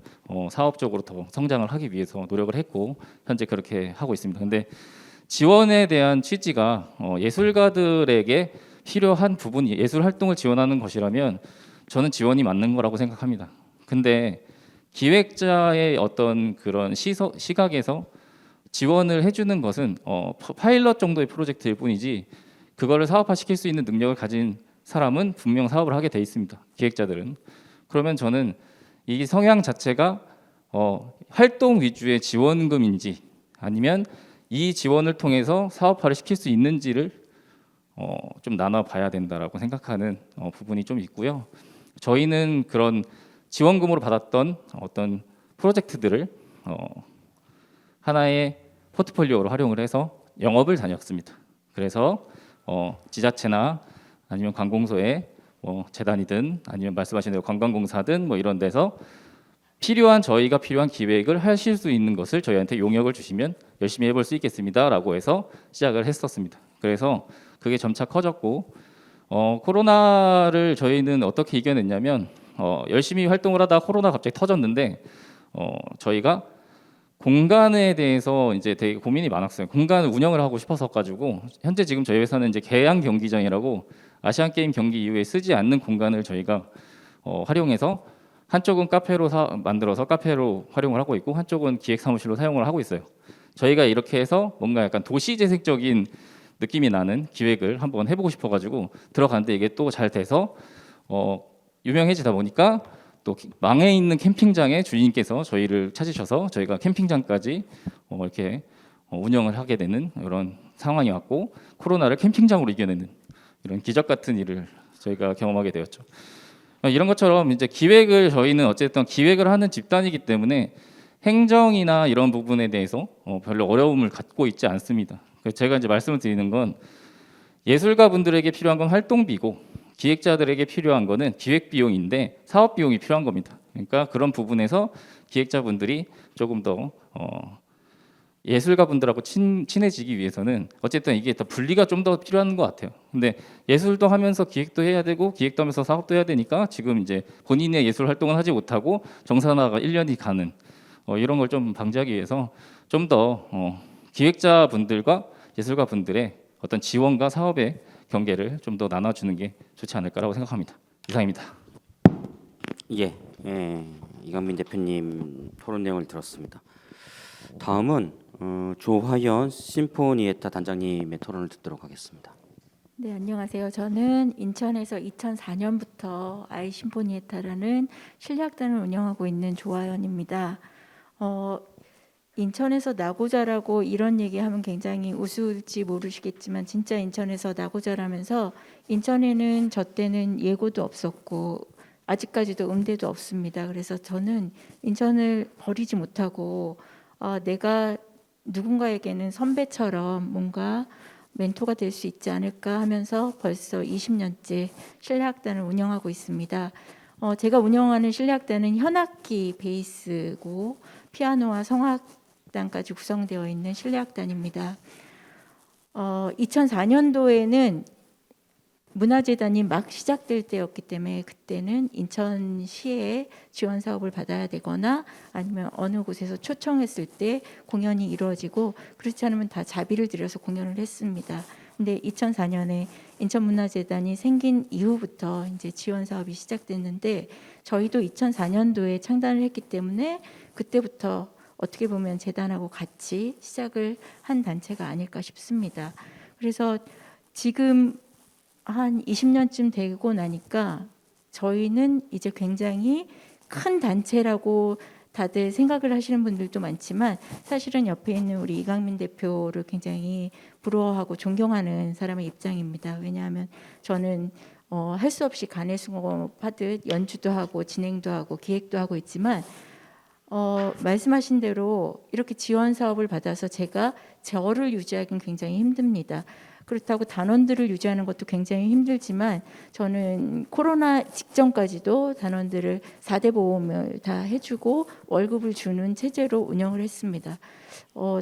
사업적으로 더 성장을 하기 위해서 노력을 했고 현재 그렇게 하고 있습니다. 근데 지원에 대한 취지가 예술가들에게 필요한 부분이 예술 활동을 지원하는 것이라면 저는 지원이 맞는 거라고 생각합니다. 근데 기획자의 어떤 그런 시각에서 지원을 해주는 것은 파일럿 정도의 프로젝트일 뿐이지 그거를 사업화시킬 수 있는 능력을 가진 사람은 분명 사업을 하게 돼 있습니다. 기획자들은. 그러면 저는 이 성향 자체가 활동 위주의 지원금인지 아니면 이 지원을 통해서 사업화를 시킬 수 있는지를 좀 나눠봐야 된다라고 생각하는 부분이 좀 있고요. 저희는 그런 지원금으로 받았던 어떤 프로젝트들을 하나의 포트폴리오로 활용을 해서 영업을 다녔습니다. 그래서 지자체나 아니면 관공서에 재단이든 아니면 말씀하신 대로 관광공사든 뭐 이런 데서 저희가 필요한 기획을 하실 수 있는 것을 저희한테 용역을 주시면 열심히 해볼 수 있겠습니다라고 해서 시작을 했었습니다. 그래서 그게 점차 커졌고 코로나를 저희는 어떻게 이겨냈냐면 열심히 활동을 하다가 코로나 갑자기 터졌는데 저희가 공간에 대해서 이제 되게 고민이 많았어요. 공간을 운영을 하고 싶어서 가지고 현재 지금 저희 회사는 이제 계양 경기장이라고 아시안 게임 경기 이후에 쓰지 않는 공간을 저희가 활용해서 한쪽은 카페로 만들어서 카페로 활용을 하고 있고 한쪽은 기획 사무실로 사용을 하고 있어요. 저희가 이렇게 해서 뭔가 약간 도시재생적인 느낌이 나는 기획을 한번 해보고 싶어가지고 들어갔는데 이게 또 잘 돼서 유명해지다 보니까 또 망해 있는 캠핑장의 주인께서 저희를 찾으셔서 저희가 캠핑장까지 이렇게 운영을 하게 되는 이런 상황이 왔고 코로나를 캠핑장으로 이겨내는 이런 기적 같은 일을 저희가 경험하게 되었죠. 이런 것처럼 이제 기획을 저희는 어쨌든 기획을 하는 집단이기 때문에 행정이나 이런 부분에 대해서 별로 어려움을 갖고 있지 않습니다. 그래서 제가 이제 말씀을 드리는 건 예술가 분들에게 필요한 건 활동비고 기획자들에게 필요한 거는 기획 비용인데 사업 비용이 필요한 겁니다. 그러니까 그런 부분에서 기획자분들이 조금 더 예술가 분들하고 친해지기 위해서는 어쨌든 이게 더 분리가 좀 더 필요한 것 같아요. 근데 예술도 하면서 기획도 해야 되고 기획도 하면서 사업도 해야 되니까 지금 이제 본인의 예술 활동을 하지 못하고 정산화가 1년이 가는 이런 걸 좀 방지하기 위해서 좀 더 기획자 분들과 예술가 분들의 어떤 지원과 사업의 경계를 좀 더 나눠주는 게 좋지 않을까라고 생각합니다. 이상입니다. 예, 이강민 대표님 토론 내용을 들었습니다. 다음은 조화연 심포니에타 단장님의 토론을 듣도록 하겠습니다. 네, 안녕하세요. 저는 인천에서 2004년부터 아이 심포니에타라는 실력단을 운영하고 있는 조화연입니다. 인천에서 나고 자라고 이런 얘기하면 굉장히 우스울지 모르시겠지만 진짜 인천에서 나고 자라면서 인천에는 저 때는 예고도 없었고 아직까지도 음대도 없습니다. 그래서 저는 인천을 버리지 못하고 내가 누군가에게는 선배처럼 뭔가 멘토가 될 수 있지 않을까 하면서 벌써 20년째 실내악단을 운영하고 있습니다. 제가 운영하는 실내악단은 현악기 베이스고 피아노와 성악단까지 구성되어 있는 실내악단입니다. 2004년도에는 문화재단이 막 시작될 때였기 때문에 그때는 인천시에 지원 사업을 받아야 되거나 아니면 어느 곳에서 초청했을 때 공연이 이루어지고 그렇지 않으면 다 자비를 들여서 공연을 했습니다. 근데 2004년에 인천문화재단이 생긴 이후부터 이제 지원 사업이 시작됐는데 저희도 2004년도에 창단을 했기 때문에 그때부터 어떻게 보면 재단하고 같이 시작을 한 단체가 아닐까 싶습니다. 그래서 지금 한 20년쯤 되고 나니까 저희는 이제 굉장히 큰 단체라고 다들 생각을 하시는 분들도 많지만 사실은 옆에 있는 우리 이강민 대표를 굉장히 부러워하고 존경하는 사람의 입장입니다. 왜냐하면 저는 할 수 없이 간해수공업하듯 연주도 하고 진행도 하고 기획도 하고 있지만 말씀하신 대로 이렇게 지원 사업을 받아서 제가 저를 유지하기는 굉장히 힘듭니다. 그렇다고 단원들을 유지하는 것도 굉장히 힘들지만 저는 코로나 직전까지도 단원들을 4대 보험을 다 해주고 월급을 주는 체제로 운영을 했습니다.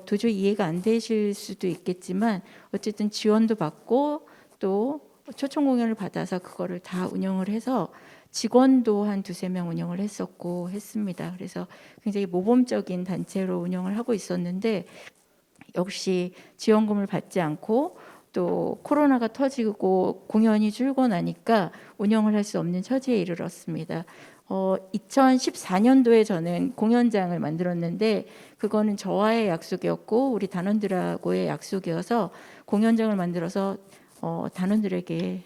도저히 이해가 안 되실 수도 있겠지만 어쨌든 지원도 받고 또 초청 공연을 받아서 그거를 다 운영을 해서 직원도 한 2-3명 운영을 했었고 했습니다. 그래서 굉장히 모범적인 단체로 운영을 하고 있었는데 역시 지원금을 받지 않고 또 코로나가 터지고 공연이 줄고 나니까 운영을 할 수 없는 처지에 이르렀습니다. 2014년도에 저는 공연장을 만들었는데 그거는 저와의 약속이었고 우리 단원들하고의 약속이어서 공연장을 만들어서 단원들에게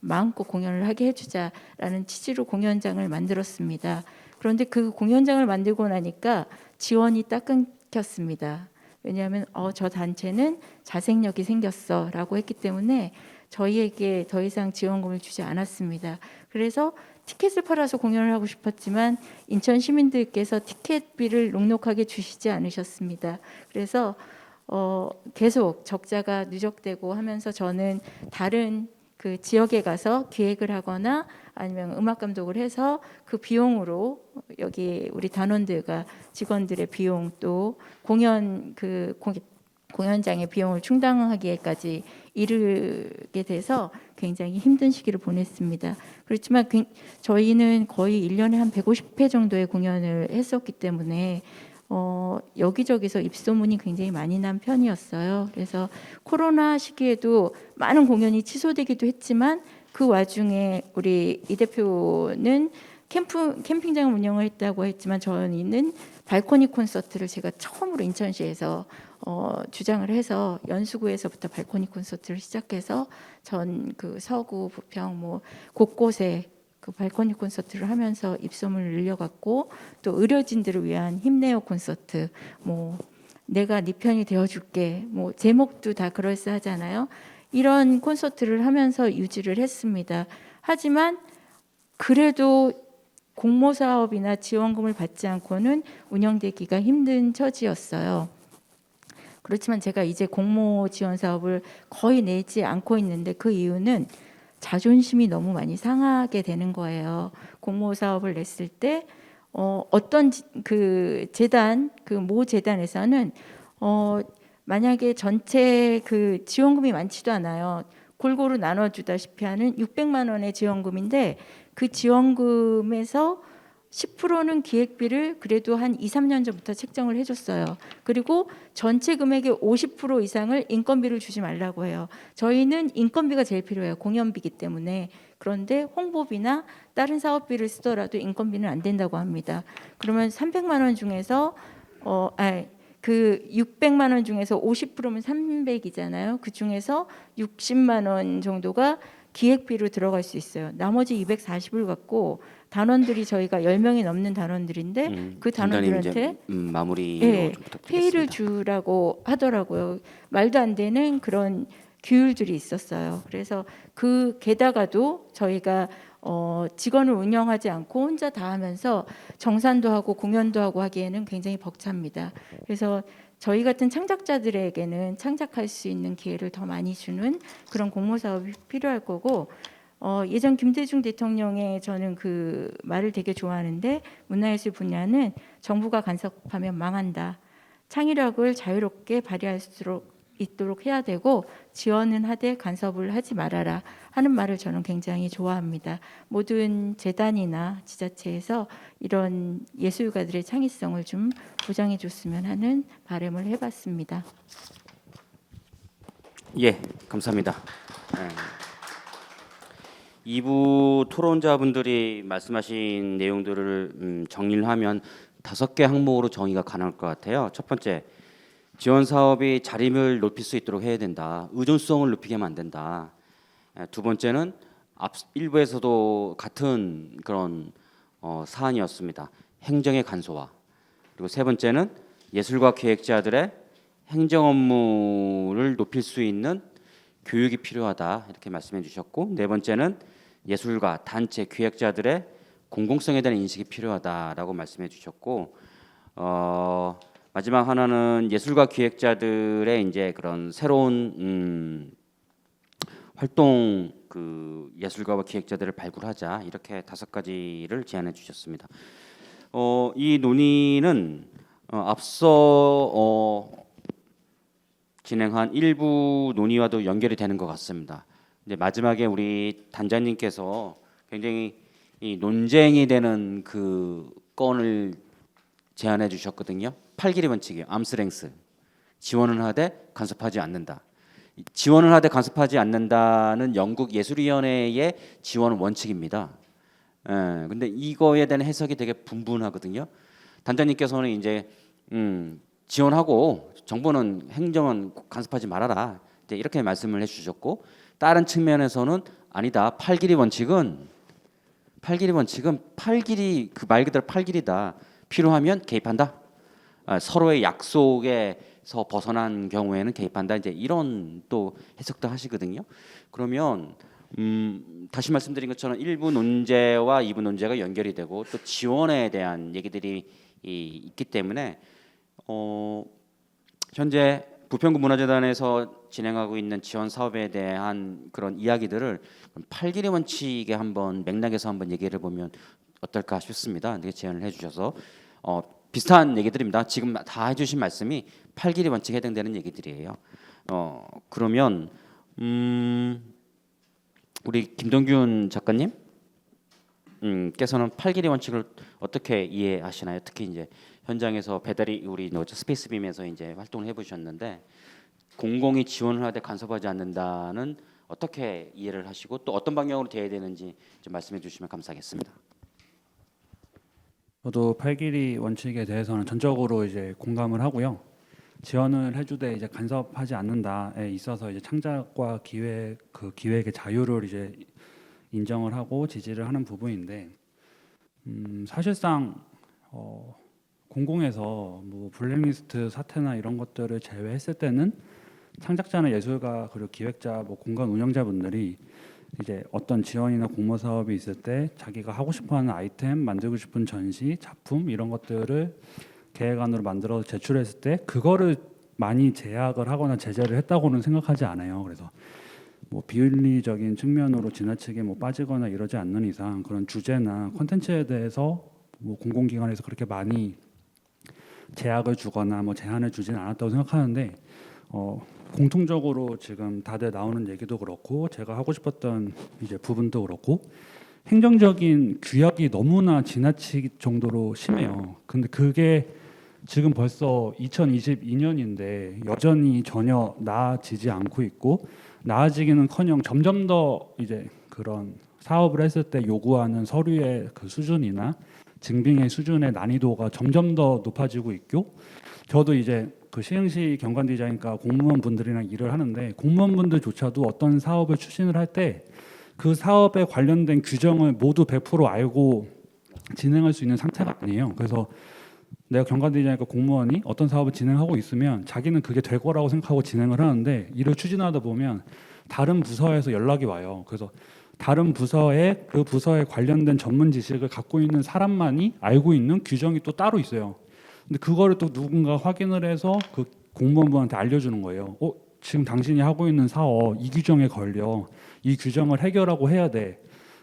마음껏 공연을 하게 해주자라는 취지로 공연장을 만들었습니다. 그런데 그 공연장을 만들고 나니까 지원이 딱 끊겼습니다. 왜냐하면 저 단체는 자생력이 생겼어라고 했기 때문에 저희에게 더 이상 지원금을 주지 않았습니다. 그래서 티켓을 팔아서 공연을 하고 싶었지만 인천 시민들께서 티켓비를 넉넉하게 주시지 않으셨습니다. 그래서 계속 적자가 누적되고 하면서 저는 다른 그 지역에 가서 기획을 하거나 아니면 음악 감독을 해서 그 비용으로 여기 우리 단원들과 직원들의 비용 또 공연장의 비용을 충당하기에까지 이르게 돼서 굉장히 힘든 시기를 보냈습니다. 그렇지만 저희는 거의 1년에 한 150회 정도의 공연을 했었기 때문에 여기저기서 입소문이 굉장히 많이 난 편이었어요. 그래서 코로나 시기에도 많은 공연이 취소되기도 했지만 그 와중에 우리 이 대표는 캠핑장을 운영을 했다고 했지만 저희는 발코니 콘서트를 제가 처음으로 인천시에서 주장을 해서 연수구에서부터 발코니 콘서트를 시작해서 전 그 서구 부평 뭐 곳곳에 그 발코니 콘서트를 하면서 입소문을 늘려갔고, 또 의료진들을 위한 힘내요 콘서트, 뭐 내가 네 편이 되어줄게, 뭐 제목도 다 그럴싸하잖아요. 이런 콘서트를 하면서 유지를 했습니다. 하지만 그래도 공모 사업이나 지원금을 받지 않고는 운영되기가 힘든 처지였어요. 그렇지만 제가 이제 공모 지원 사업을 거의 내지 않고 있는데, 그 이유는 자존심이 너무 많이 상하게 되는 거예요. 공모 사업을 냈을 때 어떤 그 재단, 그 모 재단에서는 만약에 전체 그 지원금이 많지도 않아요. 골고루 나눠주다시피 하는 600만 원의 지원금인데, 그 지원금에서 10%는 기획비를 그래도 한 2, 3년 전부터 책정을 해줬어요. 그리고 전체 금액의 50% 이상을 인건비를 주지 말라고 해요. 저희는 인건비가 제일 필요해요. 공연비기 때문에. 그런데 홍보비나 다른 사업비를 쓰더라도 인건비는 안 된다고 합니다. 그러면 300만 원 중에서 그 600만 원 중에서 50%면 300이잖아요. 그 중에서 60만 원 정도가 기획비로 들어갈 수 있어요. 나머지 240을 갖고 단원들이 저희가 10명이 넘는 단원들인데 그 단원들한테 마무리로 예, 좀 부탁드리겠습니다. 페이를 주라고 하더라고요. 말도 안 되는 그런 규율들이 있었어요. 그래서 그 게다가도 저희가 직원을 운영하지 않고 혼자 다 하면서 정산도 하고 공연도 하고 하기에는 굉장히 벅찹니다. 그래서 저희 같은 창작자들에게는 창작할 수 있는 기회를 더 많이 주는 그런 공모 사업이 필요할 거고, 예전 김대중 대통령의 저는 그 말을 되게 좋아하는데, 문화예술 분야는 정부가 간섭하면 망한다. 창의력을 자유롭게 발휘할 수 있도록 해야 되고, 지원은 하되 간섭을 하지 말아라 하는 말을 저는 굉장히 좋아합니다. 모든 재단이나 지자체에서 이런 예술가들의 창의성을 좀 보장해 줬으면 하는 바람을 해봤습니다. 예, 감사합니다. 2부 토론자분들이 말씀하신 내용들을 정리를 하면 5개 항목으로 정의가 가능할 것 같아요. 첫 번째, 지원 사업이 자립을 높일 수 있도록 해야 된다. 의존성을 높이게 하면 안 된다. 두 번째는 앞 일부에서도 같은 그런 사안이었습니다. 행정의 간소화. 그리고 세 번째는 예술가 기획자들의 행정 업무를 높일 수 있는 교육이 필요하다, 이렇게 말씀해 주셨고, 네 번째는 예술가 단체 기획자들의 공공성에 대한 인식이 필요하다라고 말씀해 주셨고, 마지막 하나는 예술가 기획자들의 이제 그런 새로운 활동, 그 예술가와 기획자들을 발굴하자, 이렇게 5가지를 제안해 주셨습니다. 이 논의는 앞서 진행한 일부 논의와도 연결이 되는 것 같습니다. 이제 마지막에 우리 단장님께서 굉장히 이 논쟁이 되는 그 건을 제안해 주셨거든요. 8길이 원칙이에요. 암스랭스. 지원을 하되 간섭하지 않는다. 지원을 하되 간섭하지 않는다는 영국 예술위원회의 지원 원칙입니다. 근데 이거에 대한 해석이 되게 분분하거든요. 단장님께서는 이제 지원하고 정부는 행정은 간섭하지 말아라, 이렇게 말씀을 해주셨고, 다른 측면에서는 아니다. 8길이 원칙은 8길이 그 말 그대로 8길이다. 필요하면 개입한다. 서로의 약속에서 벗어난 경우에는 개입한다. 이제 이런 또 해석도 하시거든요. 그러면 다시 말씀드린 것처럼 1부 논제와 2부 논제가 연결이 되고, 또 지원에 대한 얘기들이 있기 때문에 현재 부평구 문화재단에서 진행하고 있는 지원 사업에 대한 그런 이야기들을 8길이 원칙에 한번 맥락에서 한번 얘기를 보면 어떨까 싶습니다. 이렇게 제안을 해주셔서 비슷한 얘기들입니다. 지금 다 해주신 말씀이 8길이 원칙에 해당되는 얘기들이에요. 그러면 우리 김동균 작가님 께서는 8길이 원칙을 어떻게 이해하시나요? 특히 이제 현장에서 배달이 우리 스페이스빔에서 이제 활동을 해보셨는데, 공공이 지원을 하되 간섭하지 않는다는 어떻게 이해를 하시고, 또 어떤 방향으로 돼야 되는지 좀 말씀해 주시면 감사하겠습니다. 저도 8길이 원칙에 대해서는 전적으로 이제 공감을 하고요. 지원을 해주되 이제 간섭하지 않는다에 있어서 이제 창작과 기획 그 기획의 자유를 이제 인정을 하고 지지를 하는 부분인데 사실상 공공에서 뭐 블랙리스트 사태나 이런 것들을 제외했을 때는 창작자나 예술가 그리고 기획자 뭐 공간 운영자분들이 이제 어떤 지원이나 공모 사업이 있을 때 자기가 하고 싶어하는 아이템, 만들고 싶은 전시, 작품 이런 것들을 계획안으로 만들어서 제출했을 때 그거를 많이 제약을 하거나 제재를 했다고는 생각하지 않아요. 그래서 뭐 비윤리적인 측면으로 지나치게 뭐 빠지거나 이러지 않는 이상 그런 주제나 콘텐츠에 대해서 뭐 공공기관에서 그렇게 많이 제약을 주거나 뭐 제한을 주지는 않았다고 생각하는데 공통적으로 지금 다들 나오는 얘기도 그렇고 제가 하고 싶었던 이제 부분도 그렇고 행정적인 규약이 너무나 지나칠 정도로 심해요. 근데 그게 지금 벌써 2022년인데 여전히 전혀 나아지지 않고 있고 나아지기는커녕 점점 더 이제 그런 사업을 했을 때 요구하는 서류의 그 수준이나 증빙의 수준의 난이도가 점점 더 높아지고 있고 저도 이제 그 시흥시 경관 디자인과 공무원 분들이랑 일을 하는데 공무원분들조차도 어떤 사업을 추진을 할 때 그 사업에 관련된 규정을 모두 100% 알고 진행할 수 있는 상태가 아니에요. 그래서 내가 경관 디자인과 공무원이 어떤 사업을 진행하고 있으면 자기는 그게 될 거라고 생각하고 진행을 하는데 일을 추진하다 보면 다른 부서에서 연락이 와요. 그래서 다른 부서에 그 부서에 관련된 전문 지식을 갖고 있는 사람만이 알고 있는 규정이 또 따로 있어요. 근데 그거를 또 누군가 확인을 해서 그 공무원분한테 알려주는 거예요. 지금 당신이 하고 있는 사업 이 규정에 걸려 이 규정을 해결하고 해야 돼.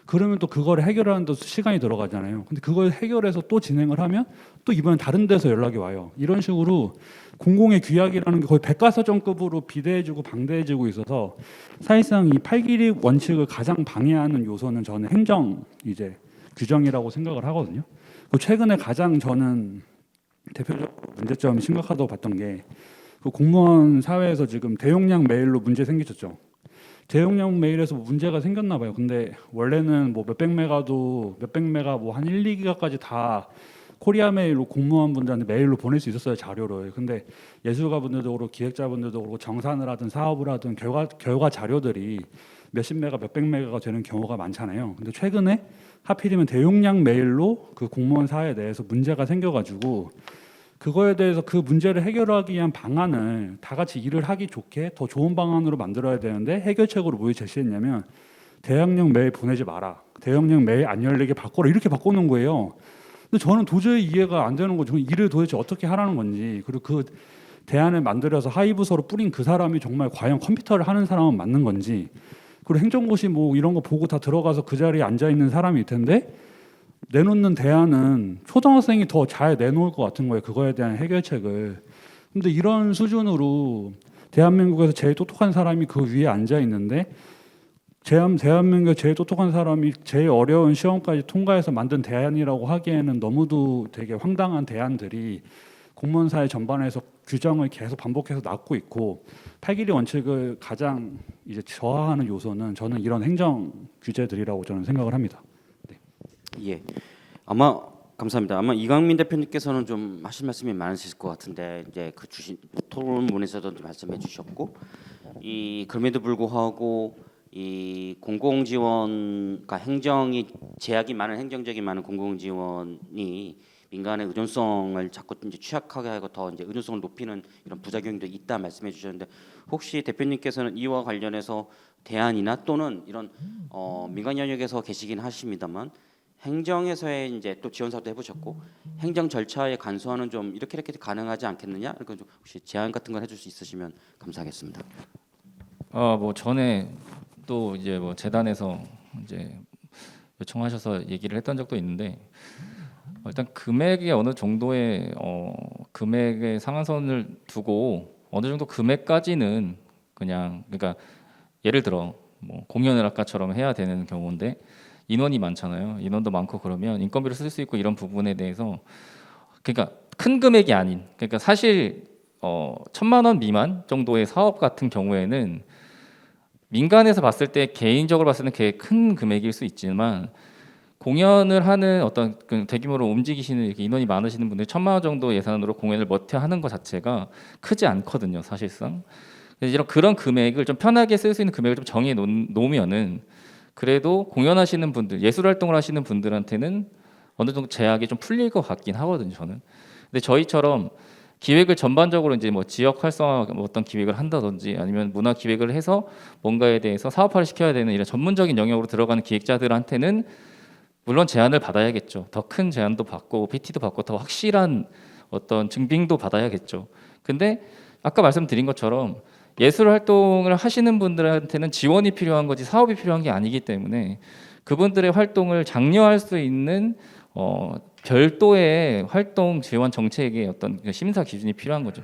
그러면 또 그거를 해결하는 데 시간이 들어가잖아요. 근데 그걸 해결해서 또 진행을 하면 또 이번엔 다른 데서 연락이 와요. 이런 식으로 공공의 규약이라는 게 거의 백과사전급으로 비대해지고 방대해지고 있어서 사실상 이 팔길이 원칙을 가장 방해하는 요소는 저는 행정 이제 규정이라고 생각을 하거든요. 최근에 가장 저는 대표적으로 문제점이 심각하다고 봤던 게 그 공무원 사회에서 지금 대용량 메일로 문제 생기셨죠. 대용량 메일에서 문제가 생겼나 봐요. 근데 원래는 뭐 몇백 메가 뭐 한 1, 2기가까지 다 코리아 메일로 공무원분들한테 메일로 보낼 수 있었어요, 자료를. 근데 예술가분들도 그렇고 기획자분들도 그렇고 정산을 하든 사업을 하든 결과 자료들이 몇십 메가 몇백 메가가 되는 경우가 많잖아요. 근데 최근에 하필이면 대용량 메일로 그 공무원 사회에 대해서 문제가 생겨가지고 그거에 대해서 그 문제를 해결하기 위한 방안을 다 같이 일을 하기 좋게 더 좋은 방안으로 만들어야 되는데 해결책으로 뭘 제시했냐면 대용량 메일 보내지 마라, 대용량 메일 안 열리게 바꿔라 이렇게 바꿔놓은 거예요. 근데 저는 도저히 이해가 안 되는 거죠. 일을 도대체 어떻게 하라는 건지, 그리고 그 대안을 만들어서 하위 부서로 뿌린 그 사람이 정말 과연 컴퓨터를 하는 사람은 맞는 건지, 그리고 행정고시 뭐 이런 거 보고 다 들어가서 그 자리에 앉아 있는 사람일 텐데 내놓는 대안은 초등학생이 더 잘 내놓을 것 같은 거예요. 그거에 대한 해결책을. 근데 이런 수준으로 대한민국에서 제일 똑똑한 사람이 그 위에 앉아 있는데 대한민국의 제일 똑똑한 사람이 제일 어려운 시험까지 통과해서 만든 대안이라고 하기에는 너무도 되게 황당한 대안들이 공무원 사회 전반에서 규정을 계속 반복해서 낳고 있고, 팔길이 원칙을 가장 이제 저하하는 요소는 저는 이런 행정 규제들이라고 저는 생각을 합니다. 예, 아마 감사합니다. 아마 이광민 대표님께서는 좀 하실 말씀이 많으실 것 같은데 이제 그 주신 토론문에서도 말씀해 주셨고, 그럼에도 불구하고 이 공공지원과 행정이 제약이 많은 행정적인 많은 공공지원이 민간의 의존성을 자꾸 이제 취약하게 하고 더 이제 의존성을 높이는 이런 부작용도 있다 말씀해 주셨는데, 혹시 대표님께서는 이와 관련해서 대안이나 또는 이런 민간 영역에서 계시긴 하십니다만 행정에서의 이제 또 지원 사업도 해보셨고 행정 절차에 간소화는 좀 이렇게 가능하지 않겠느냐? 그러니까 좀 혹시 제안 같은 걸 해줄 수 있으시면 감사하겠습니다. 뭐 전에 또 이제 뭐 재단에서 이제 요청하셔서 얘기를 했던 적도 있는데, 일단 금액이 어느 정도의 금액의 상한선을 두고 어느 정도 금액까지는 그냥, 그러니까 예를 들어 뭐 공연을 아까처럼 해야 되는 경우인데 인원이 많잖아요. 인원도 많고 그러면 인건비를 쓸 수 있고 이런 부분에 대해서, 그러니까 큰 금액이 아닌, 그러니까 사실 1,000만 원 미만 정도의 사업 같은 경우에는 민간에서 봤을 때 개인적으로 봤을 때 그게 큰 금액일 수 있지만 공연을 하는 어떤 그 대규모로 움직이시는 이렇게 인원이 많으시는 분들이 1,000만 원 정도 예산으로 공연을 하는 것 자체가 크지 않거든요, 사실상. 그래서 이런 그런 금액을 좀 편하게 쓸 수 있는 금액을 좀 정해 놓으면은 그래도 공연하시는 분들, 예술 활동을 하시는 분들한테는 어느 정도 제약이 좀 풀릴 것 같긴 하거든요, 저는. 근데 저희처럼 기획을 전반적으로 이제 뭐 지역 활성화 뭐 어떤 기획을 한다든지 아니면 문화 기획을 해서 뭔가에 대해서 사업화를 시켜야 되는 이런 전문적인 영역으로 들어가는 기획자들한테는 물론 제안을 받아야겠죠. 더 큰 제안도 받고 PT도 받고 더 확실한 어떤 증빙도 받아야겠죠. 근데 아까 말씀드린 것처럼 예술 활동을 하시는 분들한테는 지원이 필요한 거지 사업이 필요한 게 아니기 때문에 그분들의 활동을 장려할 수 있는 별도의 활동 지원 정책의 어떤 그 심사 기준이 필요한 거죠.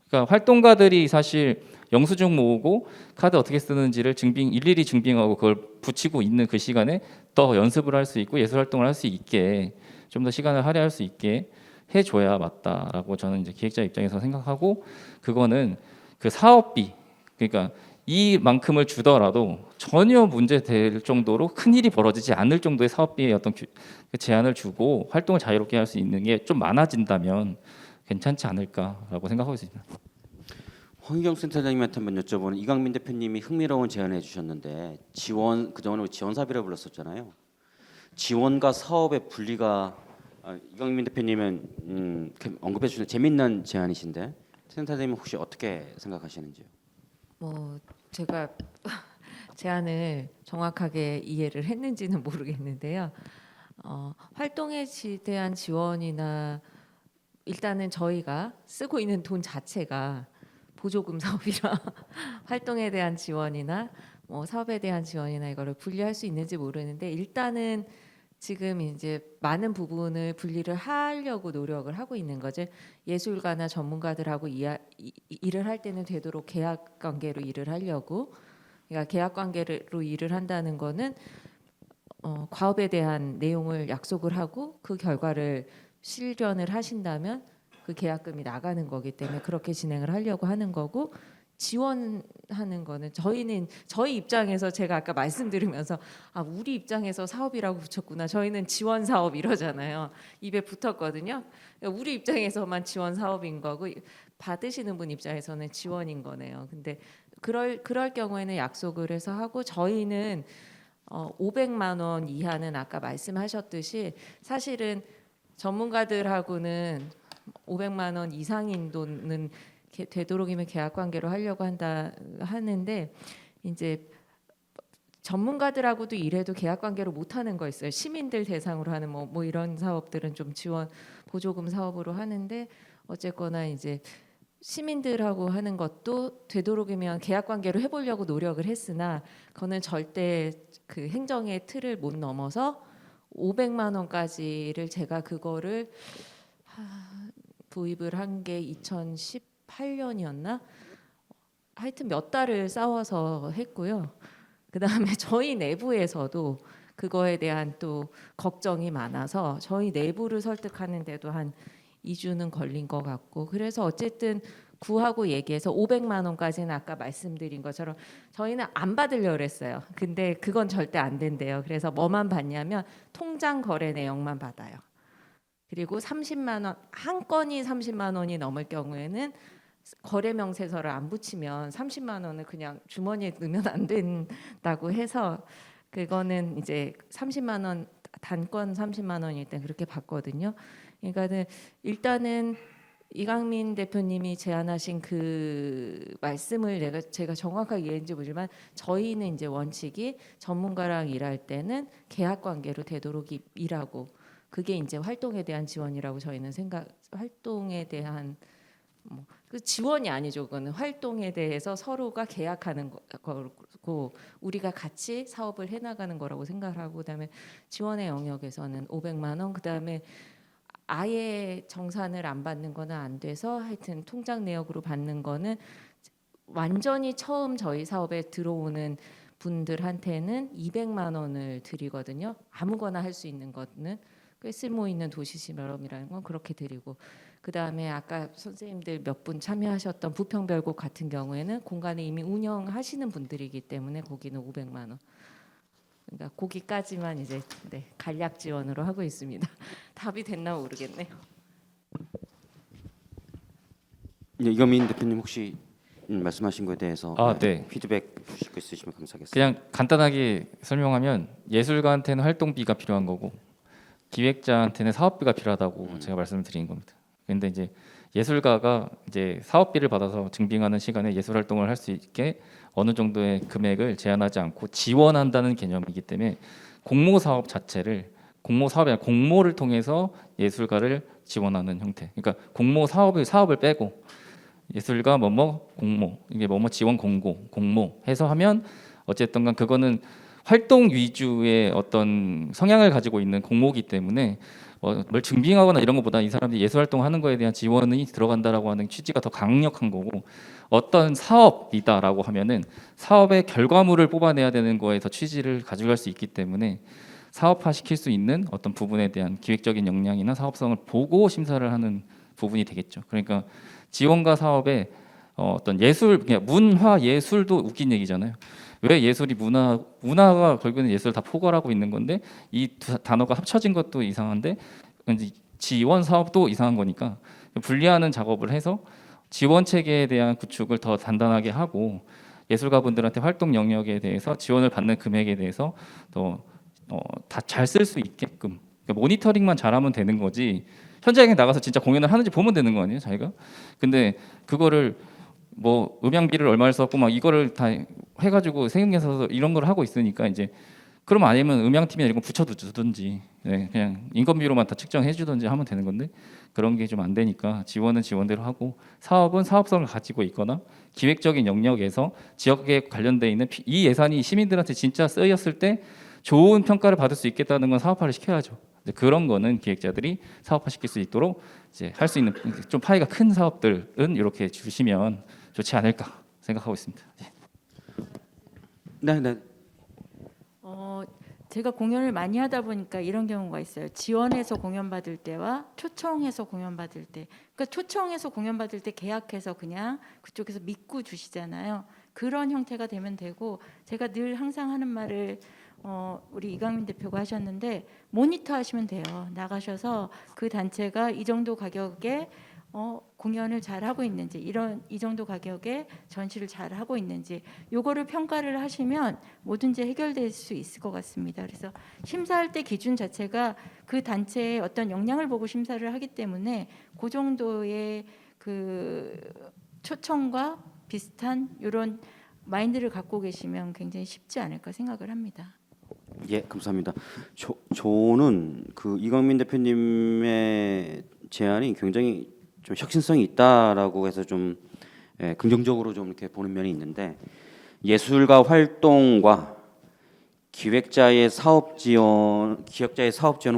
그러니까 활동가들이 사실 영수증 모으고 카드 어떻게 쓰는지를 일일이 증빙하고 그걸 붙이고 있는 그 시간에 더 연습을 할 수 있고 예술 활동을 할 수 있게 좀 더 시간을 할애할 수 있게 해줘야 맞다라고 저는 이제 기획자 입장에서 생각하고 그거는 그 사업비 그러니까 이만큼을 주더라도 전혀 문제될 정도로 큰 일이 벌어지지 않을 정도의 사업비의 어떤 그 제한을 주고 활동을 자유롭게 할 수 있는 게 좀 많아진다면 괜찮지 않을까라고 생각하고 있습니다. 황희경 센터장님한테 한번 여쭤보는 이강민 대표님이 흥미로운 제안을 해주셨는데 지원 그동안 지원 사업이라고 불렀었잖아요. 지원과 사업의 분리가 이강민 대표님은 언급해 주신 재밌는 제안이신데 센터장님 혹시 어떻게 생각하시는지요? 뭐 제가 제안을 정확하게 이해를 했는지는 모르겠는데요. 활동에 대한 지원이나 일단은 저희가 쓰고 있는 돈 자체가 보조금 사업이라 활동에 대한 지원이나 뭐 사업에 대한 지원이나 이거를 분리할 수 있는지 모르는데 일단은 지금 이제 많은 부분을 분리를 하려고 노력을 하고 있는 거죠. 예술가나 전문가들하고 일을 할 때는 되도록 계약 관계로 일을 하려고. 그러니까 계약 관계로 일을 한다는 거는 과업에 대한 내용을 약속을 하고 그 결과를 실현을 하신다면 그 계약금이 나가는 거기 때문에 그렇게 진행을 하려고 하는 거고 지원하는 거는 저희 입장에서 제가 아까 말씀드리면서 우리 입장에서 사업이라고 붙였구나. 저희는 지원 사업 이러잖아요. 입에 붙었거든요. 우리 입장에서만 지원 사업인 거고 받으시는 분 입장에서는 지원인 거네요. 근데 그럴 경우에는 약속을 해서 하고 저희는 500만 원 이하는 아까 말씀하셨듯이 사실은 전문가들하고는 500만 원 이상인 돈은 되도록이면 계약 관계로 하려고 하는데 이제 전문가들하고도 일해도 계약 관계로 못 하는 거 있어요. 시민들 대상으로 하는 뭐 이런 사업들은 좀 지원 보조금 사업으로 하는데 어쨌거나 이제 시민들하고 하는 것도 되도록이면 계약 관계로 해보려고 노력을 했으나 그거는 절대 그 행정의 틀을 못 넘어서 500만 원까지를 제가 그거를 도입을 한 게 2018년이었나? 하여튼 몇 달을 싸워서 했고요. 그다음에 저희 내부에서도 그거에 대한 또 걱정이 많아서 저희 내부를 설득하는데도 한 2주는 걸린 것 같고 그래서 어쨌든 구하고 얘기해서 500만 원까지는 아까 말씀드린 것처럼 저희는 안 받으려고 그랬어요. 근데 그건 절대 안 된대요. 그래서 뭐만 받냐면 통장 거래 내역만 받아요. 그리고 30만 원 한 건이 30만 원이 넘을 경우에는 거래 명세서를 안 붙이면 30만 원을 그냥 주머니에 넣으면 안 된다고 해서 그거는 이제 30만 원 단건 30만 원일 때 그렇게 받거든요. 그러니까는 일단은 이강민 대표님이 제안하신 그 말씀을 제가 정확하게 이해했는지 모르지만 저희는 이제 원칙이 전문가랑 일할 때는 계약 관계로 되도록 일하고 그게 이제 활동에 대한 지원이라고 저희는 활동에 대한 그 지원이 아니죠. 그거는 활동에 대해서 서로가 계약하는 거고 우리가 같이 사업을 해나가는 거라고 생각하고 그다음에 지원의 영역에서는 500만 원 그다음에 아예 정산을 안 받는 거는 안 돼서 하여튼 통장 내역으로 받는 거는 완전히 처음 저희 사업에 들어오는 분들한테는 200만 원을 드리거든요. 아무거나 할 수 있는 거는 꽤 쓸모 있는 도시 실험이라는 건 그렇게 드리고 그다음에 아까 선생님들 몇 분 참여하셨던 부평별곡 같은 경우에는 공간을 이미 운영하시는 분들이기 때문에 거기는 500만 원. 그러니까 거기까지만 이제 네, 간략 지원으로 하고 있습니다. 답이 됐나 모르겠네요. 예, 이건민 대표님 혹시 말씀하신 거에 대해서 네. 피드백 주실 거 있으시면 감사하겠습니다. 그냥 간단하게 설명하면 예술가한테는 활동비가 필요한 거고 기획자한테는 사업비가 필요하다고 제가 말씀을 드린 겁니다. 그런데 이제 예술가가 이제 사업비를 받아서 증빙하는 시간에 예술 활동을 할 수 있게 어느 정도의 금액을 제한하지 않고 지원한다는 개념이기 때문에 공모 사업 자체를 공모 사업이 아니라 공모를 통해서 예술가를 지원하는 형태. 그러니까 공모 사업을 빼고 예술가 뭐뭐 공모 이게 뭐뭐 지원 공모 해서 하면 어쨌든간 그거는 활동 위주의 어떤 성향을 가지고 있는 공모이기 때문에 뭘 증빙하거나 이런 것보다 이 사람들이 예술 활동하는 거에 대한 지원이 들어간다라고 하는 취지가 더 강력한 거고 어떤 사업이다라고 하면은 사업의 결과물을 뽑아내야 되는 거에서 취지를 가져갈 수 있기 때문에 사업화 시킬 수 있는 어떤 부분에 대한 기획적인 역량이나 사업성을 보고 심사를 하는 부분이 되겠죠. 그러니까 지원과 사업의 어떤 예술, 그냥 문화 예술도 웃긴 얘기잖아요. 왜 예술이 문화가 결국에는 예술을 다 포괄하고 있는 건데 이 두 단어가 합쳐진 것도 이상한데 지원 사업도 이상한 거니까 분리하는 작업을 해서 지원 체계에 대한 구축을 더 단단하게 하고 예술가분들한테 활동 영역에 대해서 지원을 받는 금액에 대해서 더 다 잘 쓸 수 있게끔 그러니까 모니터링만 잘하면 되는 거지 현장에 나가서 진짜 공연을 하는지 보면 되는 거 아니에요, 자기가? 근데 그거를 뭐 음향비를 얼마를 썼고 막 이거를 다 해가지고 생각해서 이런 걸 하고 있으니까 이제 그럼 아니면 음향팀이나 이런 거 붙여두든지 네, 그냥 인건비로만 다 측정해주든지 하면 되는 건데 그런 게 좀 안 되니까 지원은 지원대로 하고 사업은 사업성을 가지고 있거나 기획적인 영역에서 지역에 관련돼 있는 이 예산이 시민들한테 진짜 쓰였을 때 좋은 평가를 받을 수 있겠다는 건 사업화를 시켜야죠. 그런 거는 기획자들이 사업화 시킬 수 있도록 이제 할 수 있는 좀 파이가 큰 사업들은 이렇게 주시면 좋지 않을까 생각하고 있습니다. 네, 네. 제가 공연을 많이 하다 보니까 이런 경우가 있어요. 지원해서 공연 받을 때와 초청해서 공연 받을 때. 그러니까 초청해서 공연 받을 때 계약해서 그냥 그쪽에서 믿고 주시잖아요. 그런 형태가 되면 되고 제가 늘 항상 하는 말을 우리 이강민 대표가 하셨는데 모니터 하시면 돼요. 나가셔서 그 단체가 이 정도 가격에 공연을 잘 하고 있는지 이 정도 가격에 전시를 잘 하고 있는지 요거를 평가를 하시면 뭐든지 해결될 수 있을 것 같습니다. 그래서 심사할 때 기준 자체가 그 단체의 어떤 역량을 보고 심사를 하기 때문에 그 정도의 그 초청과 비슷한 이런 마인드를 갖고 계시면 굉장히 쉽지 않을까 생각을 합니다. 예, 감사합니다. 저는 그 이광민 대표님의 제안이 굉장히 좀 혁신성이 있다라고 해서 좀 긍정적으로 좀 이렇게 보는 면이 있는데 예술가 활동과 기획자의 사업 지원은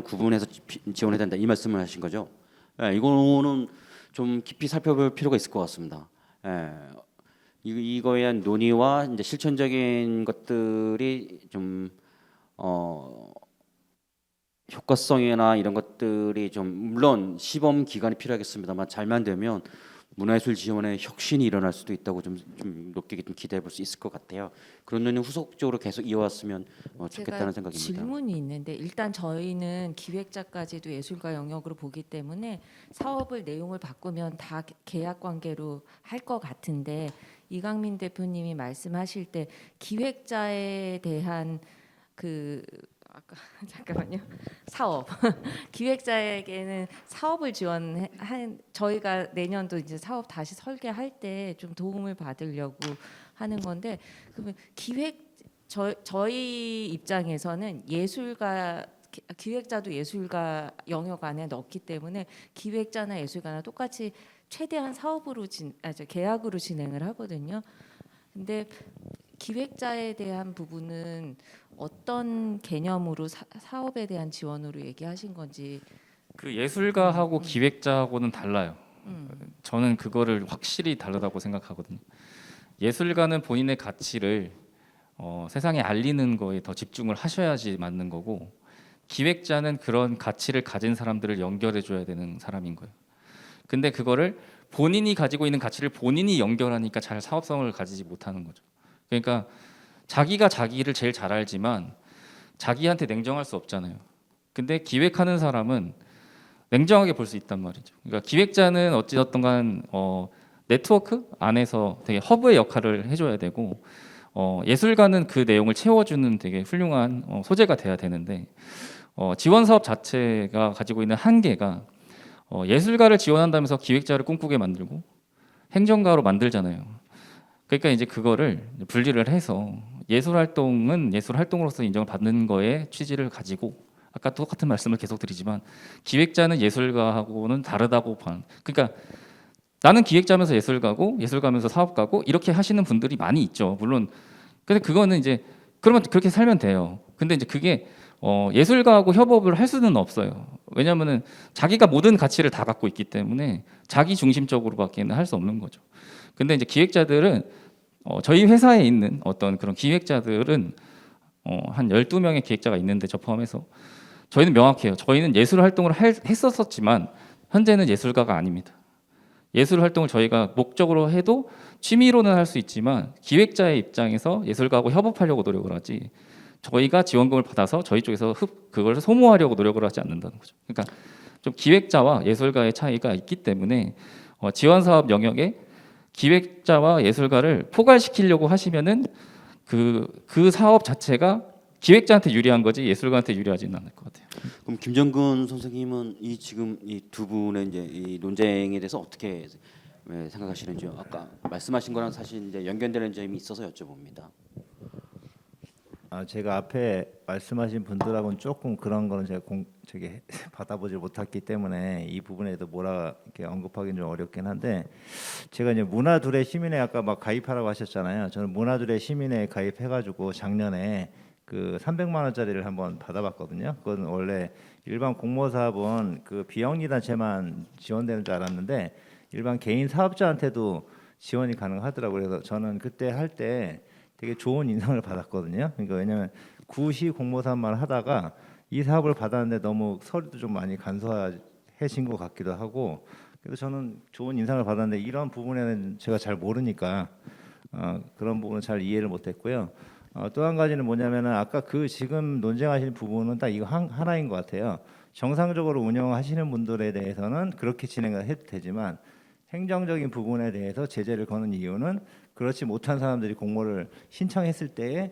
구분해서 지원해야 된다 이 말씀을 하신 거죠? 이거는 좀 깊이 살펴볼 필요가 있을 것 같습니다. 이거에 대한 논의와 이제 실천적인 것들이 좀 효과성이나 이런 것들이 좀 물론 시범 기간이 필요하겠습니다만 잘만 되면 문화예술 지원에 혁신이 일어날 수도 있다고 좀 높게 좀 기대해 볼 수 있을 것 같아요. 그런 논의 후속적으로 계속 이어왔으면 좋겠다는 생각입니다. 질문이 있는데 일단 저희는 기획자까지도 예술가 영역으로 보기 때문에 사업을 내용을 바꾸면 다 계약 관계로 할 것 같은데 이강민 대표님이 말씀하실 때 기획자에 대한 아까 잠깐만요. 사업 기획자에게는 사업을 지원한 저희가 내년도 이제 사업 다시 설계할 때 좀 도움을 받으려고 하는 건데 그러면 저희 입장에서는 기획자도 예술가 영역 안에 넣기 때문에 기획자나 예술가나 똑같이 최대한 계약으로 진행을 하거든요. 근데 기획자에 대한 부분은 어떤 개념으로 사업에 대한 지원으로 얘기하신 건지. 그 예술가하고 기획자하고는 달라요. 저는 그거를 확실히 다르다고 생각하거든요. 예술가는 본인의 가치를 세상에 알리는 거에 더 집중을 하셔야지 맞는 거고 기획자는 그런 가치를 가진 사람들을 연결해 줘야 되는 사람인 거예요. 근데 그거를 본인이 가지고 있는 가치를 본인이 연결하니까 잘 사업성을 가지지 못하는 거죠. 그러니까 자기가 자기를 제일 잘 알지만 자기한테 냉정할 수 없잖아요. 근데 기획하는 사람은 냉정하게 볼 수 있단 말이죠. 그러니까 기획자는 어찌됐든 간 네트워크 안에서 되게 허브의 역할을 해줘야 되고 예술가는 그 내용을 채워주는 되게 훌륭한 소재가 돼야 되는데 지원 사업 자체가 가지고 있는 한계가 예술가를 지원한다면서 기획자를 꿈꾸게 만들고 행정가로 만들잖아요. 그러니까 이제 그거를 분리를 해서 예술 활동은 예술 활동으로서 인정을 받는 거에 취지를 가지고 아까 똑같은 말씀을 계속 드리지만 기획자는 예술가하고는 다르다고 봐. 그러니까 나는 기획자면서 예술가고 예술가면서 사업가고 이렇게 하시는 분들이 많이 있죠. 물론 근데 그거는 이제 그러면 그렇게 살면 돼요. 근데 이제 그게 예술가하고 협업을 할 수는 없어요. 왜냐하면은 자기가 모든 가치를 다 갖고 있기 때문에 자기 중심적으로밖에는 할 수 없는 거죠. 근데 이제 기획자들은 저희 회사에 있는 어떤 그런 기획자들은 한 12명의 기획자가 있는데 저 포함해서 저희는 명확해요. 저희는 예술 활동을 했었지만 현재는 예술가가 아닙니다. 예술 활동을 저희가 목적으로 해도 취미로는 할 수 있지만 기획자의 입장에서 예술가하고 협업하려고 노력을 하지 저희가 지원금을 받아서 저희 쪽에서 그걸 소모하려고 노력을 하지 않는다는 거죠. 그러니까 좀 기획자와 예술가의 차이가 있기 때문에 지원 사업 영역에 기획자와 예술가를 포괄시키려고 하시면은 그 사업 자체가 기획자한테 유리한 거지 예술가한테 유리하지는 않을 것 같아요. 그럼 김정근 선생님은 이 지금 이 두 분의 이제 이 논쟁에 대해서 어떻게 생각하시는지요? 아까 말씀하신 거랑 사실 이제 연결되는 점이 있어서 여쭤봅니다. 제가 앞에 말씀하신 분들하고는 조금 그런 거는 제가 받아보지 못했기 때문에 이 부분에도 뭐라 이렇게 언급하기는 좀 어렵긴 한데 제가 이제 문화둘의 시민회 아까 막 가입하라고 하셨잖아요. 저는 문화둘의 시민회에 가입해가지고 작년에 그 300만 원짜리를 한번 받아봤거든요. 그건 원래 일반 공모사업은 그 비영리 단체만 지원되는 줄 알았는데 일반 개인 사업자한테도 지원이 가능하더라고요. 그래서 저는 그때 할 때 되게 좋은 인상을 받았거든요. 그러니까 왜냐하면 구시 공모사업만 하다가 이 사업을 받았는데 너무 서류도 좀 많이 간소해진 것 같기도 하고 그래서 저는 좋은 인상을 받았는데 이런 부분에는 제가 잘 모르니까 그런 부분은 잘 이해를 못했고요. 또 한 가지는 뭐냐면은 아까 그 지금 논쟁하시는 부분은 딱 이거 하나인 것 같아요. 정상적으로 운영하시는 분들에 대해서는 그렇게 진행을 해도 되지만 행정적인 부분에 대해서 제재를 거는 이유는 그렇지 못한 사람들이 공모를 신청했을 때에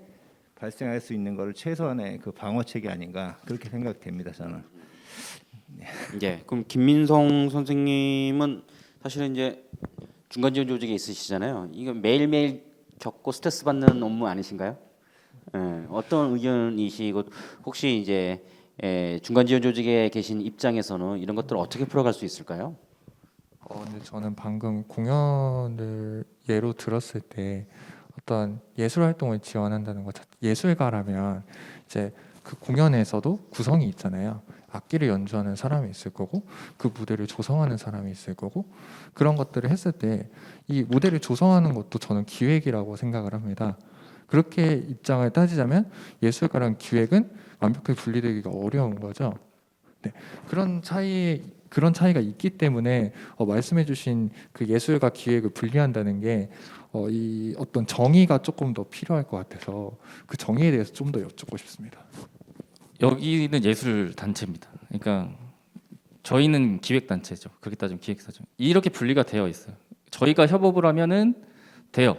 발생할 수 있는 것을 최소한의 그 방어책이 아닌가 그렇게 생각됩니다. 저는. 예. 그럼 김민성 선생님은 사실은 이제 중간 지원 조직에 있으시잖아요. 이거 매일매일 겪고 스트레스 받는 업무 아니신가요? 예. 어떤 의견이시고 혹시 이제 중간 지원 조직에 계신 입장에서는 이런 것들을 어떻게 풀어갈 수 있을까요? 근데 저는 방금 공연을 예로 들었을 때 어떤 예술 활동을 지원한다는 것 예술가라면 이제 그 공연에서도 구성이 있잖아요. 악기를 연주하는 사람이 있을 거고 그 무대를 조성하는 사람이 있을 거고 그런 것들을 했을 때 이 무대를 조성하는 것도 저는 기획이라고 생각을 합니다. 그렇게 입장을 따지자면 예술가랑 기획은 완벽하게 분리되기가 어려운 거죠. 네, 그런 차이가 있기 때문에 말씀해주신 그 예술과 기획을 분리한다는 게 이 어떤 정의가 조금 더 필요할 것 같아서 그 정의에 대해서 좀 더 여쭙고 싶습니다. 여기는 예술 단체입니다. 그러니까 저희는 기획 단체죠. 그렇게 따지면 기획사죠. 이렇게 분리가 되어 있어요. 저희가 협업을 하면은 돼요.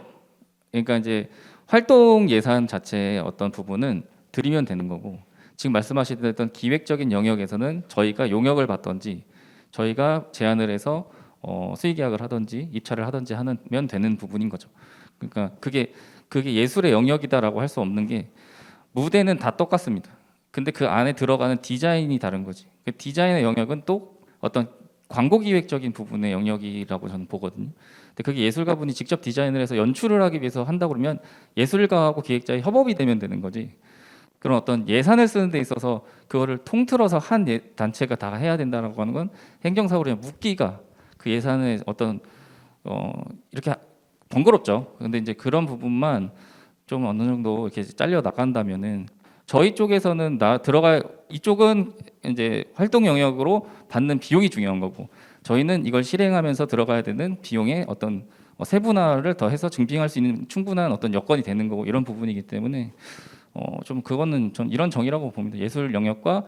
그러니까 이제 활동 예산 자체의 어떤 부분은 드리면 되는 거고 지금 말씀하시던 기획적인 영역에서는 저희가 용역을 받든지 저희가 제안을 해서 수의 계약을 하든지 입찰을 하든지 하면 되는 부분인 거죠. 그러니까 그게 예술의 영역이다라고 할 수 없는 게 무대는 다 똑같습니다. 근데 그 안에 들어가는 디자인이 다른 거지. 그 디자인의 영역은 또 어떤 광고 기획적인 부분의 영역이라고 저는 보거든요. 근데 그게 예술가분이 직접 디자인을 해서 연출을 하기 위해서 한다 그러면 예술가하고 기획자의 협업이 되면 되는 거지. 그런 어떤 예산을 쓰는 데 있어서 그거를 통틀어서 한 단체가 다 해야 된다라고 하는 건 행정사고로 묶기가 그 예산의 어떤 이렇게 번거롭죠. 근데 이제 그런 부분만 좀 어느 정도 이렇게 잘려 나간다면은 저희 쪽에서는 이쪽은 이제 활동 영역으로 받는 비용이 중요한 거고 저희는 이걸 실행하면서 들어가야 되는 비용의 어떤 세분화를 더해서 증빙할 수 있는 충분한 어떤 여건이 되는 거고 이런 부분이기 때문에 좀 그거는 전 이런 정의라고 봅니다. 예술 영역과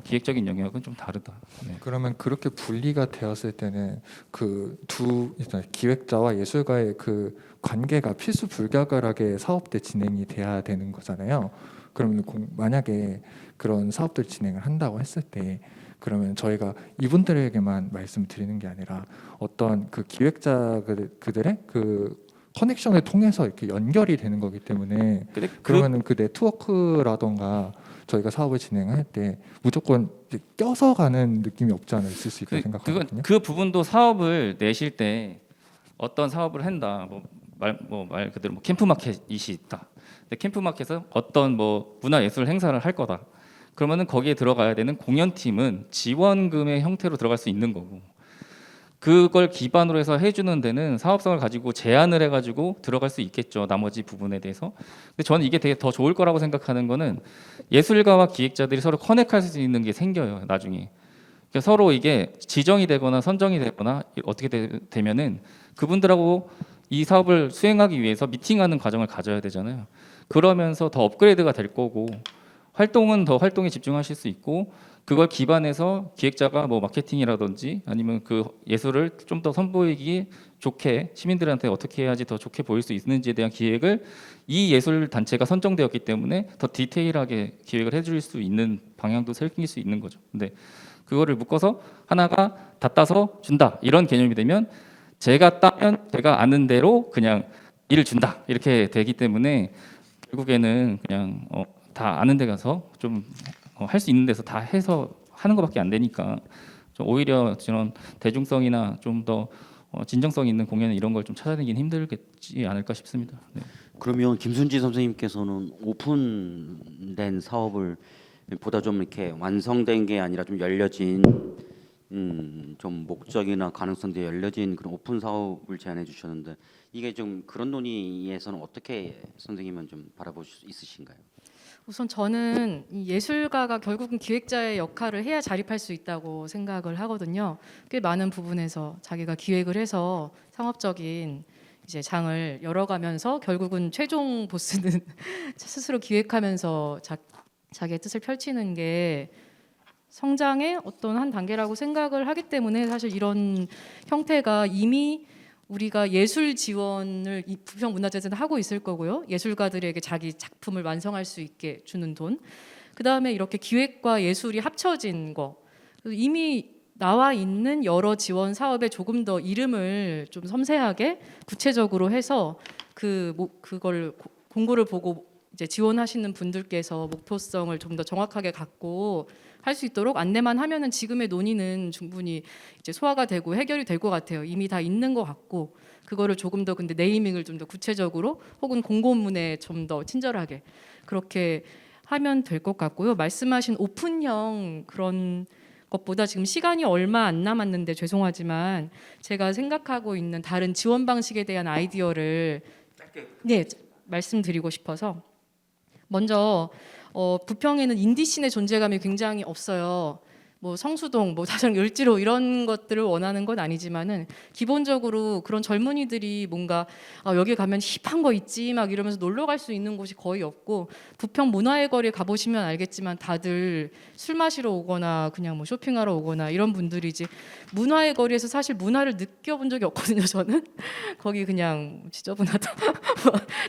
기획적인 영역은 좀 다르다. 네. 그러면 그렇게 분리가 되었을 때는 그 두 기획자와 예술가의 그 관계가 필수 불가결하게 사업 때 진행이 돼야 되는 거잖아요. 그러면 만약에 그런 사업들 진행을 한다고 했을 때 그러면 저희가 이분들에게만 말씀드리는 게 아니라 어떤 그 기획자 그들의 그 커넥션을 통해서 이렇게 연결이 되는 거기 때문에 근데 그러면은 그 네트워크라던가 저희가 사업을 진행할 때 무조건 이제 껴서 가는 느낌이 없지 않아 있을 수 있다고 생각하거든요. 그 부분도 사업을 내실 때 어떤 사업을 한다. 말 그대로 뭐 캠프 마켓이 있다. 근데 캠프 마켓은 어떤 뭐 문화예술 행사를 할 거다. 그러면은 거기에 들어가야 되는 공연팀은 지원금의 형태로 들어갈 수 있는 거고, 그걸 기반으로 해서 해주는 데는 사업성을 가지고 제안을 해가지고 들어갈 수 있겠죠. 나머지 부분에 대해서. 근데 저는 이게 되게 더 좋을 거라고 생각하는 거는 예술가와 기획자들이 서로 커넥할 수 있는 게 생겨요. 나중에. 그러니까 서로 이게 지정이 되거나 선정이 되거나 어떻게 되면은 그분들하고 이 사업을 수행하기 위해서 미팅하는 과정을 가져야 되잖아요. 그러면서 더 업그레이드가 될 거고, 활동은 더 활동에 집중하실 수 있고, 그걸 기반해서 기획자가 뭐 마케팅이라든지 아니면 그 예술을 좀 더 선보이기 좋게 시민들한테 어떻게 해야지 더 좋게 보일 수 있는지에 대한 기획을 이 예술 단체가 선정되었기 때문에 더 디테일하게 기획을 해줄 수 있는 방향도 생길 수 있는 거죠. 근데 그거를 묶어서 하나가 다 따서 준다 이런 개념이 되면 제가 따면 제가 아는 대로 그냥 일을 준다 이렇게 되기 때문에 결국에는 그냥 다 아는 데 가서 좀 할 수 있는 데서 다 해서 하는 것밖에 안 되니까 좀 오히려 저런 대중성이나 좀 더 진정성 있는 공연 이런 걸 좀 찾아내긴 힘들겠지 않을까 싶습니다. 네. 그러면 김순지 선생님께서는 오픈된 사업을 보다 좀 이렇게 완성된 게 아니라 좀 열려진 좀 목적이나 가능성들이 열려진 그런 오픈 사업을 제안해 주셨는데 이게 좀 그런 논의에서는 어떻게 선생님은 좀 바라볼 수 있으신가요? 우선 저는 이 예술가가 결국은 기획자의 역할을 해야 자립할 수 있다고 생각을 하거든요. 꽤 많은 부분에서 자기가 기획을 해서 상업적인 이제 장을 열어가면서 결국은 최종 보스는 스스로 기획하면서 자기의 뜻을 펼치는 게 성장의 어떤 한 단계라고 생각을 하기 때문에 사실 이런 형태가 이미 우리가 예술 지원을 이 부평문화재단에 하고 있을 거고요. 예술가들에게 자기 작품을 완성할 수 있게 주는 돈. 그다음에 이렇게 기획과 예술이 합쳐진 거. 이미 나와 있는 여러 지원 사업에 조금 더 이름을 좀 섬세하게 구체적으로 해서 그걸 공고를 보고 이제 지원하시는 분들께서 목표성을 좀 더 정확하게 갖고 할 수 있도록 안내만 하면은 지금의 논의는 충분히 이제 소화가 되고 해결이 될 것 같아요. 이미 다 있는 것 같고 그거를 조금 더 근데 네이밍을 좀 더 구체적으로 혹은 공고문에 좀 더 친절하게 그렇게 하면 될 것 같고요. 말씀하신 오픈형 그런 것보다 지금 시간이 얼마 안 남았는데 죄송하지만 제가 생각하고 있는 다른 지원 방식에 대한 아이디어를 말씀드리고 싶어서 먼저 부평에는 인디씬의 존재감이 굉장히 없어요. 뭐 성수동, 뭐 사실 을지로 이런 것들을 원하는 건 아니지만은 기본적으로 그런 젊은이들이 뭔가 여기 가면 힙한 거 있지 막 이러면서 놀러 갈 수 있는 곳이 거의 없고 부평 문화의 거리에 가보시면 알겠지만 다들 술 마시러 오거나 그냥 뭐 쇼핑하러 오거나 이런 분들이지 문화의 거리에서 사실 문화를 느껴본 적이 없거든요. 저는 거기 그냥 지저분하다,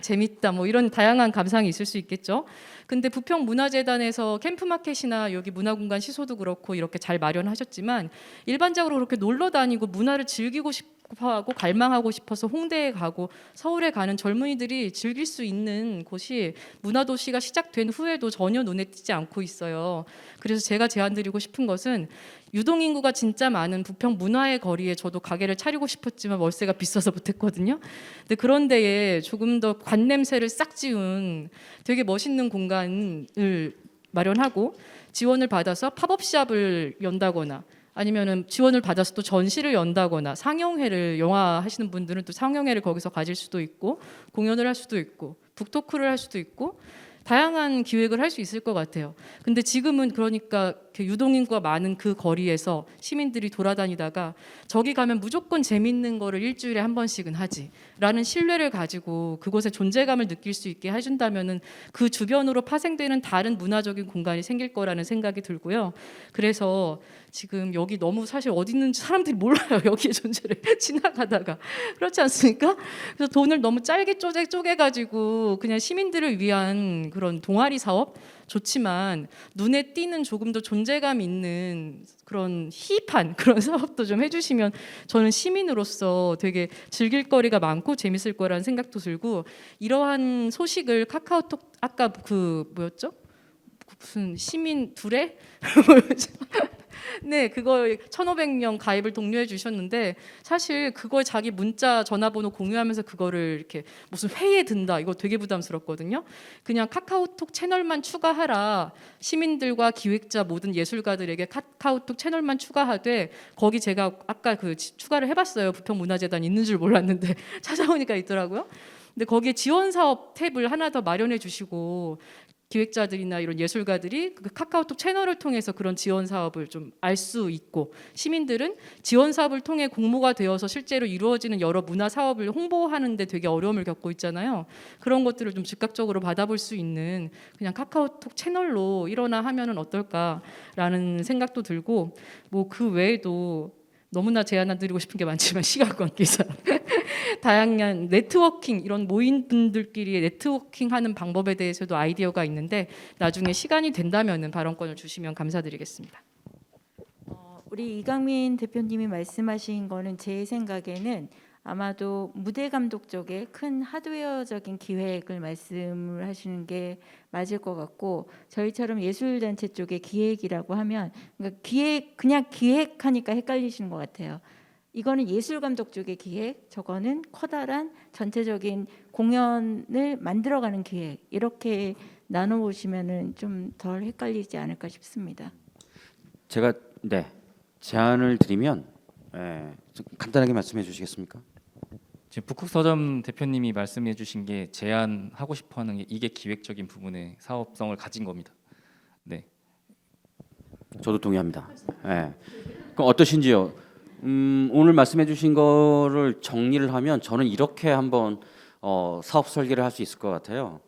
재밌다 뭐 이런 다양한 감상이 있을 수 있겠죠. 근데 부평문화재단에서 캠프마켓이나 여기 문화공간 시소도 그렇고 이렇게 잘 마련하셨지만 일반적으로 그렇게 놀러 다니고 문화를 즐기고 싶어하고 갈망하고 싶어서 홍대에 가고 서울에 가는 젊은이들이 즐길 수 있는 곳이 문화도시가 시작된 후에도 전혀 눈에 띄지 않고 있어요. 그래서 제가 제안드리고 싶은 것은 유동인구가 진짜 많은 부평 문화의 거리에 저도 가게를 차리고 싶었지만 월세가 비싸서 못했거든요. 근데 그런 데에 조금 더 관냄새를 싹 지운 되게 멋있는 공간을 마련하고 지원을 받아서 팝업샵을 연다거나 아니면은 지원을 받아서 또 전시를 연다거나 상영회를 영화 하시는 분들은 또 상영회를 거기서 가질 수도 있고 공연을 할 수도 있고 북토크를 할 수도 있고 다양한 기획을 할 수 있을 것 같아요. 근데 지금은 그러니까 이렇게 유동인구가 많은 그 거리에서 시민들이 돌아다니다가 저기 가면 무조건 재밌는 거를 일주일에 한 번씩은 하지라는 신뢰를 가지고 그곳에 존재감을 느낄 수 있게 해준다면은 그 주변으로 파생되는 다른 문화적인 공간이 생길 거라는 생각이 들고요. 그래서 지금 여기 너무 사실 어디 있는지 사람들이 몰라요. 여기의 존재를 지나가다가 그렇지 않습니까? 그래서 돈을 너무 짧게 쪼개가지고 그냥 시민들을 위한 그런 동아리 사업 좋지만 눈에 띄는 조금 더 존재감 있는 그런 힙한 그런 사업도 좀 해주시면 저는 시민으로서 되게 즐길 거리가 많고 재밌을 거라는 생각도 들고 이러한 소식을 카카오톡 아까 그 뭐였죠? 무슨 시민 두레? 네, 그거 1,500명 가입을 독려해 주셨는데 사실 그걸 자기 문자 전화번호 공유하면서 그거를 이렇게 무슨 회의에 든다 이거 되게 부담스럽거든요. 그냥 카카오톡 채널만 추가하라. 시민들과 기획자 모든 예술가들에게 카카오톡 채널만 추가하되 거기 제가 아까 그 추가를 해봤어요. 부평문화재단 있는 줄 몰랐는데 찾아보니까 있더라고요. 근데 거기에 지원 사업 탭을 하나 더 마련해 주시고 기획자들이나 이런 예술가들이 그 카카오톡 채널을 통해서 그런 지원 사업을 좀 알 수 있고 시민들은 지원 사업을 통해 공모가 되어서 실제로 이루어지는 여러 문화 사업을 홍보하는 데 되게 어려움을 겪고 있잖아요. 그런 것들을 좀 즉각적으로 받아볼 수 있는 그냥 카카오톡 채널로 일어나 하면은 어떨까라는 생각도 들고 뭐 그 외에도 너무나 제안 드리고 싶은 게 많지만 시간 관계상 다양한 네트워킹 이런 모인 분들끼리 네트워킹하는 방법에 대해서도 아이디어가 있는데 나중에 시간이 된다면은 발언권을 주시면 감사드리겠습니다. 우리 이강민 대표님이 말씀하신 거는 제 생각에는 아마도 무대 감독 쪽에 큰 하드웨어적인 기획을 말씀을 하시는 게 맞을 것 같고 저희처럼 예술단체 쪽의 기획이라고 하면 그러니까 그냥 기획하니까 헷갈리시는 것 같아요. 이거는 예술 감독 쪽의 기획, 저거는 커다란 전체적인 공연을 만들어가는 기획 이렇게 나눠 보시면은 좀 덜 헷갈리지 않을까 싶습니다. 제가 제안을 드리면 좀 간단하게 말씀해 주시겠습니까? 지금 북극서점 대표님이 말씀해 주신 게 제안하고 싶어하는 게 이게 기획적인 부분의 사업성을 가진 겁니다. 네. 저도 동의합니다. 그럼 어떠신지요? 오늘 말씀해 주신 거를 정리를 하면 저는 이렇게 한번 사업 설계를 할 수 있을 것 같아요.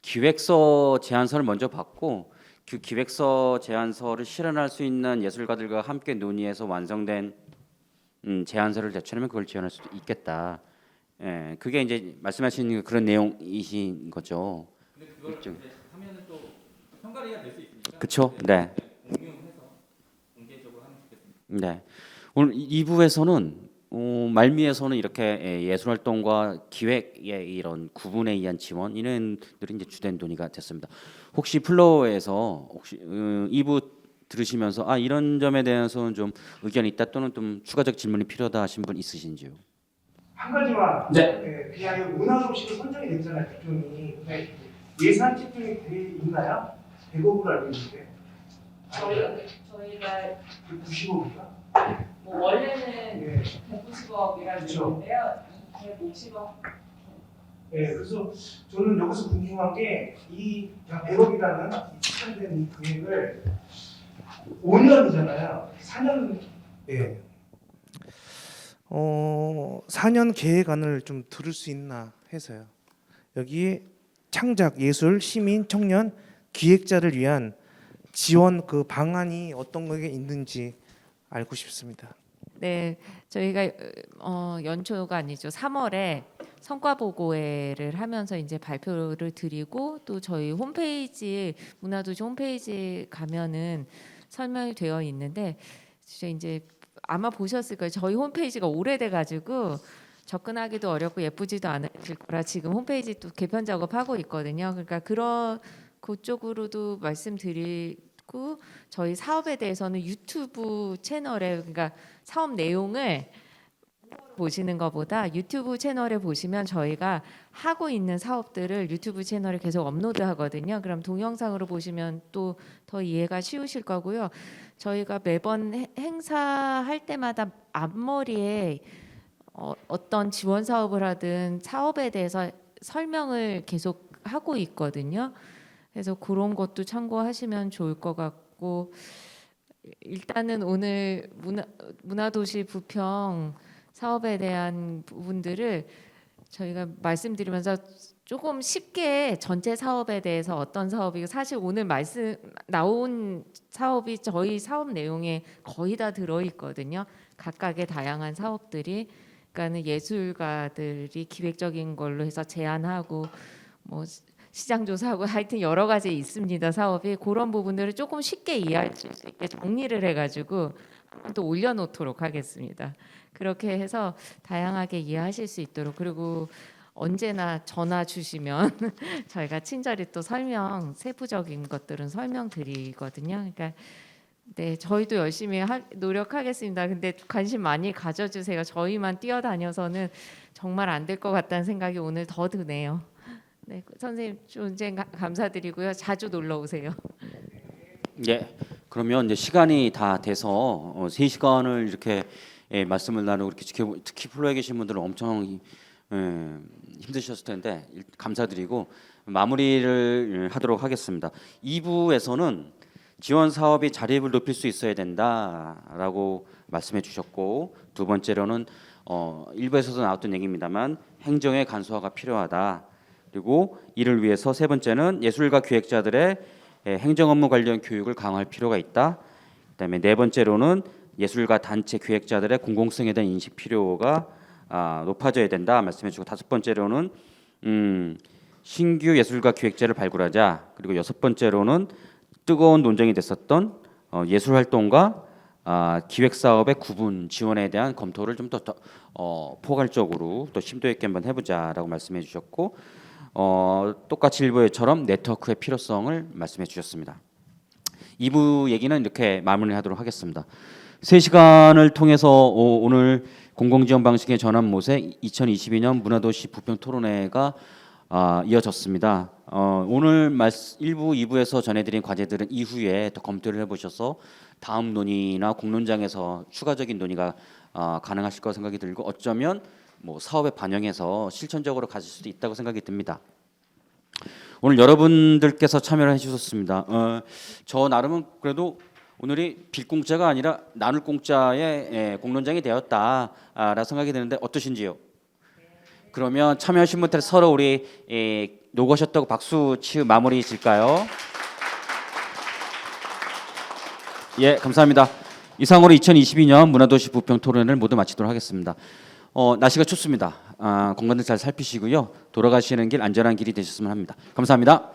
기획서 제안서를 먼저 받고 그 기획서 제안서를 실현할 수 있는 예술가들과 함께 논의해서 완성된 제안서를 제출하면 그걸 지원할 수도 있겠다. 그게 이제 말씀하신 그런 내용이신 거죠. 근데 그걸 하면은 또 평가리가 될 수 있으니까. 그렇죠. 네. 공유해서 공개적으로 하면 좋겠습니다. 네. 오늘 2부에서는 말미에서는 이렇게 예술 활동과 기획의 이런 구분에 의한 지원 이런들이 이제 주된 논의가 됐습니다. 혹시 플로어에서 혹시 2부 들으시면서 이런 점에 대해서는 좀 의견이 있다 또는 좀 추가적 질문이 필요하다 하신 분 있으신지요? 한 가지만 그냥 문화도시로 선정이 됐잖아요 기준이. 근데 예산 집중이 돼 있나요? 100억으로 알고 있는데 저희가 90억인가? 뭐 원래는 190억이라고 그렇죠. 했는데요. 150억. 네, 그래서 저는 여기서 궁금한 게 이 100억이라는 이 추천된 이 금액을 5년이잖아요. 4년 4년 계획안을 좀 들을 수 있나 해서요. 여기 창작, 예술, 시민, 청년, 기획자를 위한 지원 그 방안이 어떤 게 있는지 알고 싶습니다. 네, 저희가 연초가 아니죠. 3월에 성과 보고회를 하면서 이제 발표를 드리고 또 저희 홈페이지 문화도시 홈페이지 가면은 설명이 되어 있는데 이제 아마 보셨을 거예요. 저희 홈페이지가 오래돼 가지고 접근하기도 어렵고 예쁘지도 않으실 거라 지금 홈페이지 또 개편 작업하고 있거든요. 그러니까 그쪽으로도 말씀드리고 저희 사업에 대해서는 유튜브 채널에 그러니까 사업 내용을 보시는 것보다 유튜브 채널에 보시면 저희가 하고 있는 사업들을 유튜브 채널에 계속 업로드하거든요. 그럼 동영상으로 보시면 또 더 이해가 쉬우실 거고요. 저희가 매번 행사할 때마다 앞머리에 어떤 지원 사업을 하든 사업에 대해서 설명을 계속 하고 있거든요. 그래서 그런 것도 참고하시면 좋을 것 같고 같고 일단은 오늘 문화도시 부평 사업에 대한 부분들을 저희가 말씀드리면서 조금 쉽게 전체 사업에 대해서 어떤 사업이고 사실 오늘 말씀 나온 사업이 저희 사업 내용에 거의 다 들어 있거든요. 각각의 다양한 사업들이 그러니까는 예술가들이 기획적인 걸로 해서 제안하고 뭐 시장 조사하고 하여튼 여러 가지 있습니다. 사업이 그런 부분들을 조금 쉽게 이해할 수 있게 정리를 해가지고 또 올려놓도록 하겠습니다. 그렇게 해서 다양하게 이해하실 수 있도록 그리고 언제나 전화 주시면 저희가 친절히 또 세부적인 것들은 설명드리거든요. 그러니까 네 저희도 열심히 노력하겠습니다. 근데 관심 많이 가져주세요. 저희만 뛰어다녀서는 정말 안 될 것 같다는 생각이 오늘 더 드네요. 네 선생님 존재 감사드리고요. 자주 놀러 오세요. 예. 그러면 이제 시간이 다 돼서 3시간을 이렇게 말씀을 나누고 이렇게 특히 플로에 계신 분들은 엄청 힘드셨을 텐데 감사드리고 마무리를 하도록 하겠습니다. 2부에서는 지원 사업이 자립을 높일 수 있어야 된다라고 말씀해 주셨고 두 번째로는 1부에서도 나왔던 얘기입니다만 행정의 간소화가 필요하다. 그리고 이를 위해서 세 번째는 예술가 기획자들의 행정 업무 관련 교육을 강화할 필요가 있다. 그다음에 네 번째로는 예술가 단체 기획자들의 공공성에 대한 인식 필요가 높아져야 된다 말씀해주고 다섯 번째로는 신규 예술가 기획자를 발굴하자. 그리고 여섯 번째로는 뜨거운 논쟁이 됐었던 예술 활동과 기획 사업의 구분 지원에 대한 검토를 좀 더 포괄적으로 또 심도 있게 한번 해보자라고 말씀해 주셨고 똑같이 일부에처럼 네트워크의 필요성을 말씀해 주셨습니다. 2부 얘기는 이렇게 마무리하도록 하겠습니다. 3시간을 통해서 오늘 공공지원 방식의 전환 모색 2022년 문화도시 부평 토론회가 이어졌습니다. 오늘 1부, 2부에서 전해드린 과제들은 이후에 더 검토를 해보셔서 다음 논의나 공론장에서 추가적인 논의가 가능하실 거라 생각이 들고 어쩌면 뭐 사업에 반영해서 실천적으로 가실 수도 있다고 생각이 듭니다. 오늘 여러분들께서 참여를 해주셨습니다. 저 나름은 그래도 오늘이 빌 공짜가 아니라 나눌 공짜의 공론장이 되었다라고 생각이 드는데 어떠신지요? 그러면 참여하신 분들 서로 우리 노고하셨다고 박수 치우 마무리 질까요? 예, 감사합니다. 이상으로 2022년 문화도시 부평 토론회를 모두 마치도록 하겠습니다. 날씨가 춥습니다. 건강들 잘 살피시고요. 돌아가시는 길 안전한 길이 되셨으면 합니다. 감사합니다.